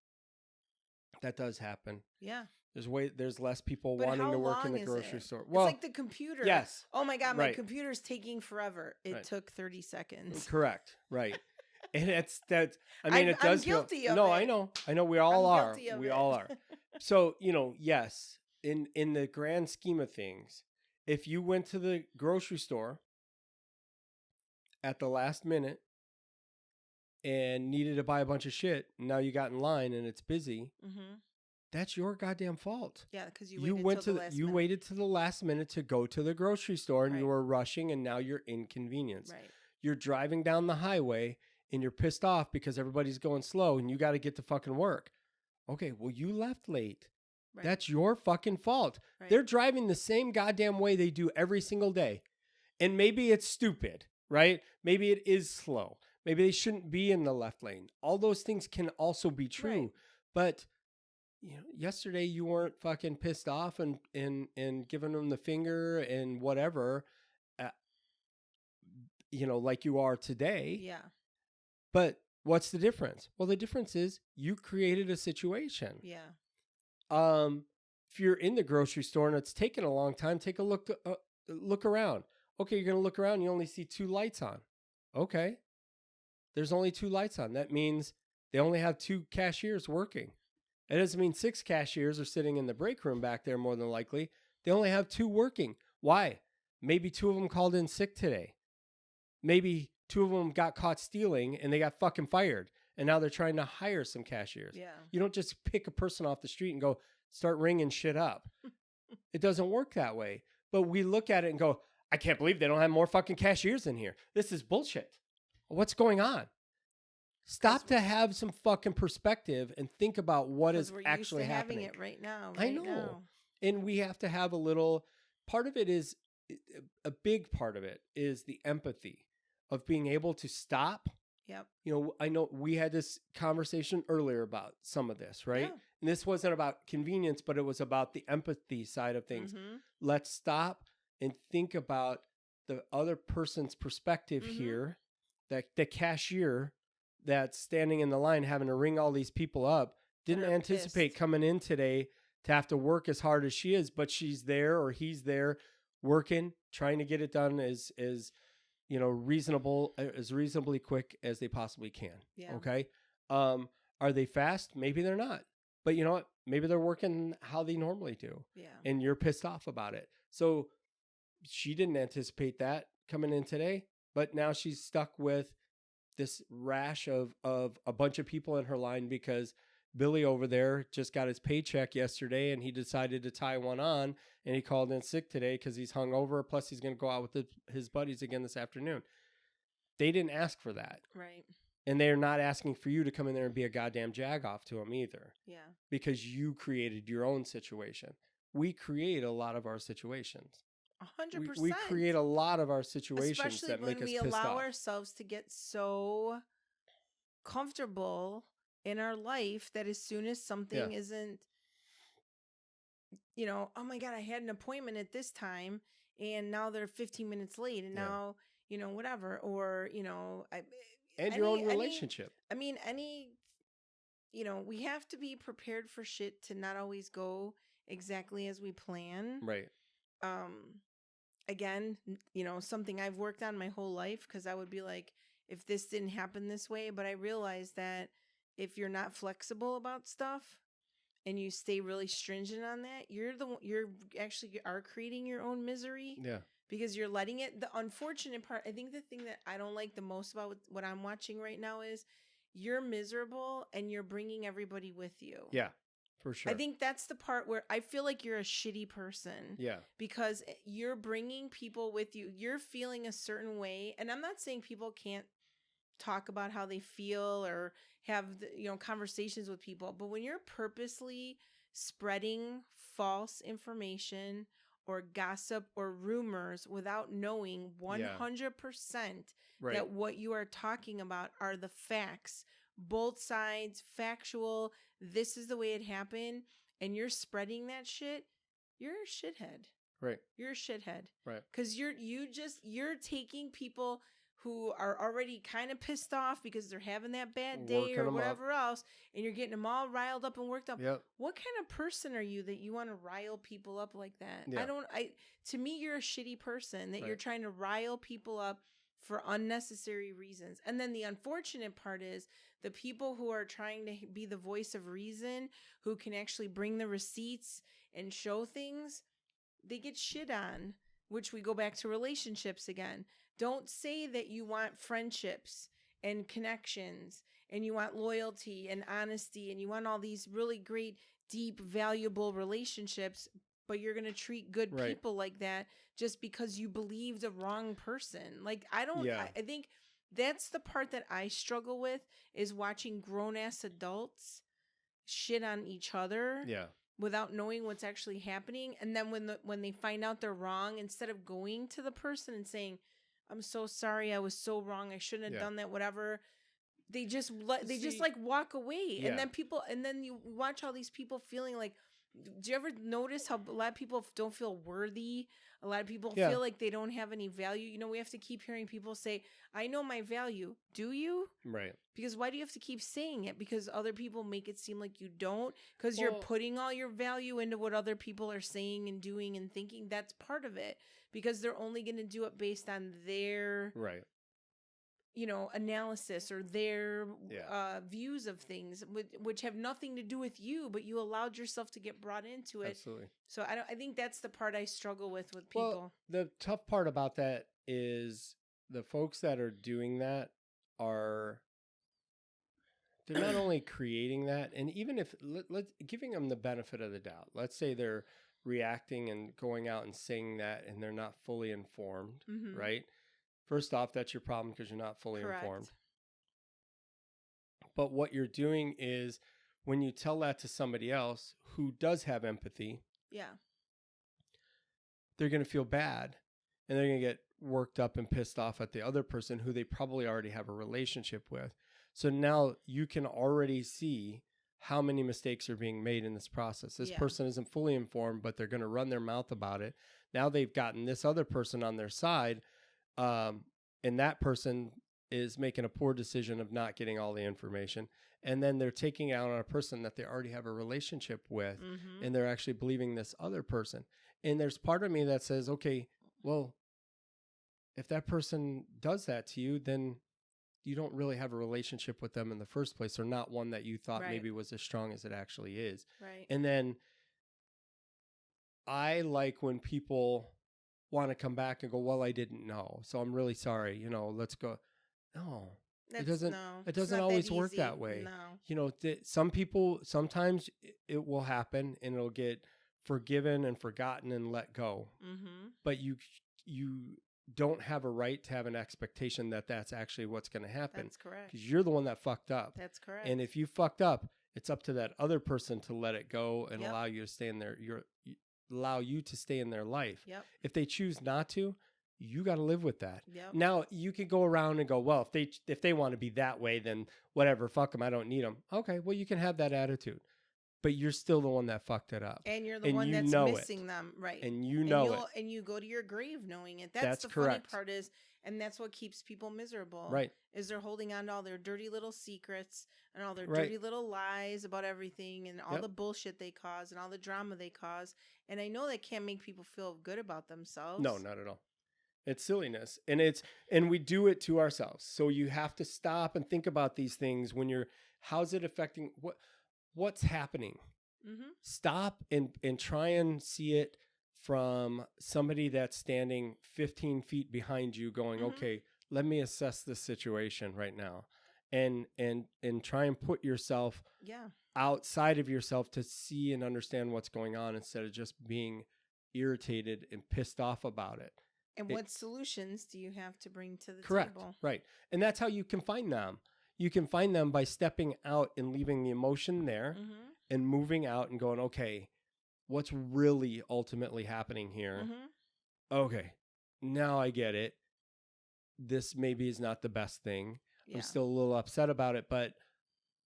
B: that does happen.
A: Yeah.
B: There's less people
A: But
B: wanting
A: how
B: to work in
A: long
B: the
A: is
B: grocery
A: it?
B: store.
A: Well, it's like the computer.
B: yes,
A: Oh my God, my
B: Right.
A: computer's taking forever. It
B: Right.
A: took 30 seconds.
B: correct, right. And that's I mean,
A: I'm-
B: it does
A: I'm guilty
B: feel.
A: of
B: No,
A: it.
B: I know. We all
A: I'm
B: are.
A: guilty of
B: We
A: it.
B: all are. So, you know, yes, in the grand scheme of things, if you went to the grocery store at the last minute and needed to buy a bunch of shit, and now you got in line and it's busy,
A: Mm-hmm.
B: that's your goddamn fault.
A: Yeah, because you
B: You
A: waited
B: went
A: till
B: to
A: the last
B: you
A: minute.
B: waited to the last minute to go to the grocery store, and you
A: Right.
B: were rushing, and now you're inconvenienced.
A: Right.
B: You're driving down the highway and you're pissed off because everybody's going slow and you got to get to fucking work. Okay, well, you left late.
A: Right.
B: That's your fucking fault.
A: Right.
B: They're driving the same goddamn way they do every single day. And maybe it's stupid, right? Maybe it is slow. Maybe they shouldn't be in the left lane. All those things can also be true.
A: Right.
B: But you know, yesterday you weren't fucking pissed off and giving them the finger and whatever, you know, like you are today.
A: Yeah.
B: But what's the difference? Well, the difference is you created a situation.
A: Yeah.
B: If you're in the grocery store and it's taking a long time, take a look around. Okay, you're going to look around. You only see 2 lights on. Okay. There's only 2 lights on. That means They only have 2 cashiers working. It doesn't mean 6 cashiers are sitting in the break room back there more than likely. They only have 2 working. Why? Maybe 2 of them called in sick today. Maybe 2 of them got caught stealing and they got fucking fired. And now they're trying to hire some cashiers.
A: Yeah.
B: You don't just pick a person off the street and go start ringing shit up. It doesn't work that way. But we look at it and go, I can't believe they don't have more fucking cashiers in here. This is bullshit. What's going on? Stop to have some fucking perspective and think about what is actually happening.
A: Having it right now.
B: I know. And we have to have a little part of it is a big part of it is the empathy of being able to stop.
A: Yep.
B: You know, I know we had this conversation earlier about some of this, right?
A: Yeah.
B: And this wasn't about convenience, but it was about the empathy side of things.
A: Mm-hmm.
B: Let's stop and think about the other person's perspective here. That the cashier that's standing in the line having to ring all these people up didn't anticipate
A: pissed.
B: coming in today to have to work as hard as she is, but she's there or he's there working, trying to get it done as you know, reasonably quick as they possibly can.
A: Yeah.
B: Okay. Are they fast? Maybe they're not. But you know what? Maybe they're working how they normally do.
A: Yeah.
B: And you're pissed off about it. So she didn't anticipate that coming in today, but now she's stuck with this rash of a bunch of people in her line because Billy over there just got his paycheck yesterday and he decided to tie one on and he called in sick today because he's hungover. Plus he's going to go out with his buddies again this afternoon. They didn't ask for that.
A: Right.
B: And they're not asking for you to come in there and be a goddamn jagoff to them either.
A: Yeah.
B: Because you created your own situation. We create a lot of our situations.
A: 100%.
B: We create a lot of our situations
A: especially
B: that make
A: when
B: us
A: we
B: pissed
A: allow
B: off.
A: ourselves to get so comfortable in our life that as soon as something isn't, you know, oh my God, I had an appointment at this time and now they're 15 minutes late and now, you know, whatever, or, you know,
B: your own relationship.
A: You know, we have to be prepared for shit to not always go exactly as we plan.
B: Right.
A: Again, you know, something I've worked on my whole life because I would be like, if this didn't happen this way, but I realized that if you're not flexible about stuff and you stay really stringent on that, you're actually are creating your own misery.
B: Yeah.
A: Because you're letting it. The unfortunate part, I think the thing that I don't like the most about what I'm watching right now is you're miserable and you're bringing everybody with you.
B: Yeah. For sure.
A: I think that's the part where I feel like you're a shitty person.
B: Yeah.
A: Because you're bringing people with you. You're feeling a certain way. And I'm not saying people can't talk about how they feel or have, you know, conversations with people. But when you're purposely spreading false information or gossip or rumors without knowing 100% that what you are talking about are the facts, both sides, factual, this is the way it happened, and you're spreading that shit, you're a shithead.
B: Right.
A: You're a shithead.
B: Right.
A: Because you're taking people who are already kind of pissed off because they're having that bad day or whatever else, and you're getting them all riled up and worked up.
B: Yep.
A: What kind of person are you that you want to rile people up like that?
B: Yeah.
A: To me, you're a shitty person that you're trying to rile people up for unnecessary reasons. And then the unfortunate part is the people who are trying to be the voice of reason, who can actually bring the receipts and show things, they get shit on, which we go back to relationships again. Don't say that you want friendships and connections and you want loyalty and honesty and you want all these really great, deep, valuable relationships, but you're going to treat good people like that just because you believe the wrong person. Like, I think that's the part that I struggle with is watching grown-ass adults shit on each other.
B: Yeah.
A: Without knowing what's actually happening. And then when they find out they're wrong, instead of going to the person and saying, I'm so sorry, I was so wrong, I shouldn't have done that, whatever, they just walk away.
B: Yeah.
A: And then you watch all these people feeling like, do you ever notice how a lot of people don't feel worthy? A lot of people feel like they don't have any value. You know, we have to keep hearing people say, I know my value. Do you?
B: Right.
A: Because why do you have to keep saying it? Because other people make it seem like you don't? Because you're putting all your value into what other people are saying and doing and thinking. That's part of it. Because they're only going to do it based on their analysis or their
B: Yeah.
A: views of things, which have nothing to do with you, but you allowed yourself to get brought into it.
B: Absolutely.
A: So I think that's the part I struggle with
B: Well,
A: people.
B: the tough part about that is the folks that are doing that are they're not only creating that, and even if let's giving them the benefit of the doubt. Let's say they're reacting and going out and saying that, and they're not fully informed,
A: Mhm.
B: right? First off, that's your problem because you're not fully
A: Correct.
B: informed. But what you're doing is when you tell that to somebody else who does have empathy,
A: Yeah.
B: they're going to feel bad and they're going to get worked up and pissed off at the other person who they probably already have a relationship with. So now you can already see how many mistakes are being made in this process. This
A: Yeah.
B: person isn't fully informed, but they're going to run their mouth about it. Now they've gotten this other person on their side, and that person is making a poor decision of not getting all the information. And then they're taking it out on a person that they already have a relationship with,
A: Mhm.
B: and they're actually believing this other person. And there's part of me that says, okay, well, if that person does that to you, then you don't really have a relationship with them in the first place, or not one that you thought
A: Right.
B: maybe was as strong as it actually is.
A: Right.
B: And then I like when people want to come back and go, well, I didn't know, so I'm really sorry. Let's go. No,
A: That's,
B: doesn't.
A: no,
B: It
A: it's
B: doesn't
A: not
B: always
A: that
B: work
A: easy.
B: that way.
A: No.
B: Some people, sometimes it will happen and it'll get forgiven and forgotten and let go.
A: Mhm.
B: But you don't have a right to have an expectation that that's actually what's going to happen,
A: That's correct.
B: because you're the one that fucked up.
A: That's correct.
B: And if you fucked up, it's up to that other person to let it go and
A: Yep.
B: allow you to stay in allow you to stay in their life.
A: Yep.
B: If they choose not to, you got to live with that.
A: Yep.
B: Now you can go around and go, well, if they want to be that way, then whatever, fuck them. I don't need them. Okay, well, you can have that attitude, but you're still the one that fucked it up,
A: And you're the
B: and
A: one
B: you
A: that's
B: know it.
A: missing them, right?
B: And you know it.
A: And you go to your grave knowing it. That's
B: That's
A: the
B: correct.
A: funny part is, and that's what keeps people miserable.
B: Right.
A: Is they're holding on to all their dirty little secrets and all their
B: Right.
A: dirty little lies about everything and all
B: Yep.
A: the bullshit they cause and all the drama they cause. And I know that can't make people feel good about themselves.
B: No, not at all. It's silliness, and we do it to ourselves. So you have to stop and think about these things when how's it affecting what's happening.
A: Mm-hmm.
B: Stop and try and see it from somebody that's standing 15 feet behind you going,
A: Mhm.
B: okay, let me assess this situation right now, and try and put yourself
A: Yeah.
B: outside of yourself to see and understand what's going on, instead of just being irritated and pissed off about it.
A: And what solutions do you have to bring to the
B: Correct.
A: table?
B: Right. And that's how you can find them. You can find them by stepping out and leaving the emotion there,
A: Mm-hmm.
B: and moving out and going, okay, what's really ultimately happening here?
A: Mm-hmm.
B: Okay, now I get it. This maybe is not the best thing.
A: Yeah.
B: I'm still a little upset about it, but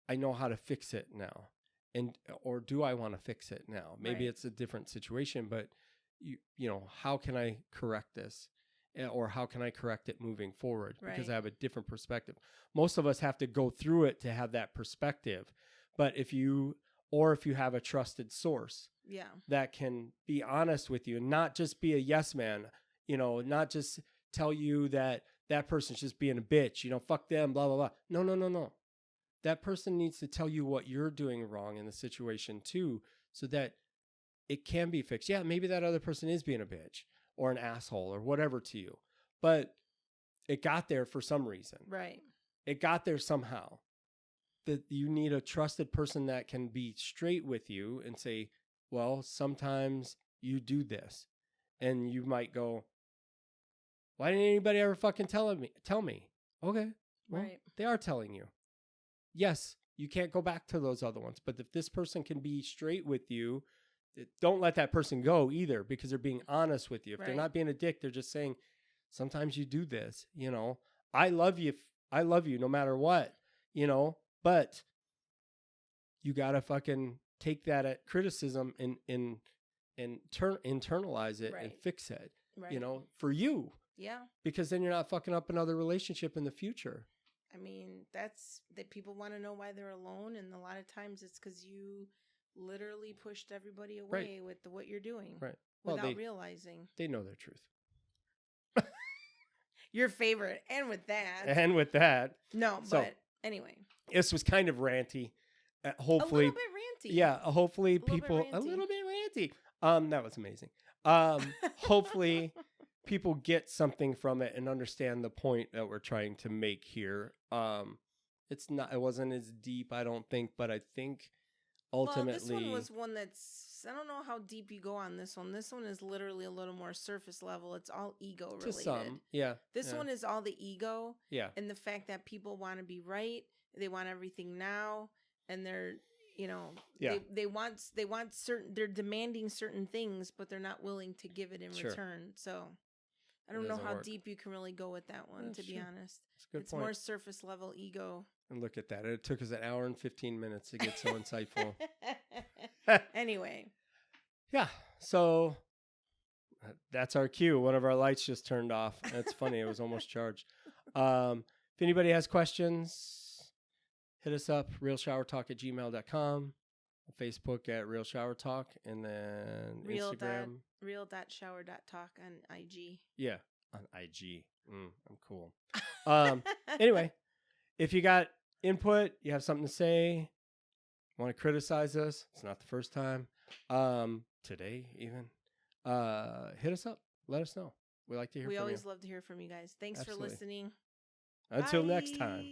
B: I know how to fix it now. Or do I want to fix it now? Maybe
A: Right.
B: it's a different situation, but how can I correct this? Or how can I correct it moving forward? Because
A: Right.
B: I have a different perspective. Most of us have to go through it to have that perspective. But if you have a trusted source
A: Yeah.
B: that can be honest with you and not just be a yes man, not just tell you that person's just being a bitch, fuck them, blah, blah, blah. No. That person needs to tell you what you're doing wrong in the situation too, so that it can be fixed. Yeah, maybe that other person is being a bitch or an asshole or whatever to you, but it got there for some reason.
A: Right.
B: It got there somehow. That you need a trusted person that can be straight with you and say, well, sometimes you do this. And you might go, why didn't anybody ever fucking tell me? Okay, well,
A: Right.
B: they are telling you. Yes, you can't go back to those other ones. But if this person can be straight with you, don't let that person go either, because they're being honest with you. If they're
A: Right.
B: not being a dick, they're just saying, sometimes you do this, I love you. I love you no matter what, but you got to fucking take that at criticism and internalize it and
A: Right.
B: fix it,
A: Right.
B: for you,
A: Yeah.
B: because then you're not fucking up another relationship in the future.
A: I mean, that's that people want to know why they're alone, and a lot of times it's because you literally pushed everybody away with what you're doing,
B: Right. Well,
A: without realizing.
B: they know their truth.
A: Your favorite. And with that.
B: And with that,
A: No,
B: so,
A: but anyway.
B: This was kind of ranty. Hopefully,
A: a little bit ranty.
B: Yeah, hopefully
A: A little bit
B: people a
A: ranty.
B: little bit ranty. That was amazing. Hopefully people get something from it and understand the point that we're trying to make here. It wasn't as deep, I don't think, but I think ultimately
A: this one was one that's, I don't know how deep you go on this one. This one is literally a little more surface level. It's all ego related.
B: to some, yeah.
A: This one is all the ego.
B: Yeah.
A: And the fact that people want to be right. They want everything now. And they're, they want certain, they're demanding certain things, but they're not willing to give it in return. So I don't know how deep you can really go with that one, to be honest.
B: That's a good
A: it's
B: point.
A: More surface level ego.
B: And look at that. It took us an hour and 15 minutes to get so insightful.
A: Anyway.
B: Yeah. So that's our cue. One of our lights just turned off. That's funny. It was almost charged. If anybody has questions, hit us up, realshowertalk@gmail.com, Facebook at Real Shower Talk, and then Instagram.
A: Real.shower.talk on IG.
B: Yeah, on IG. I'm cool. Anyway, if you got input, you have something to say, want to criticize us, it's not the first time. Today even. Hit us up. Let us know. We like to hear from you.
A: We always love to hear from you guys. Thanks for listening.
B: Until next time.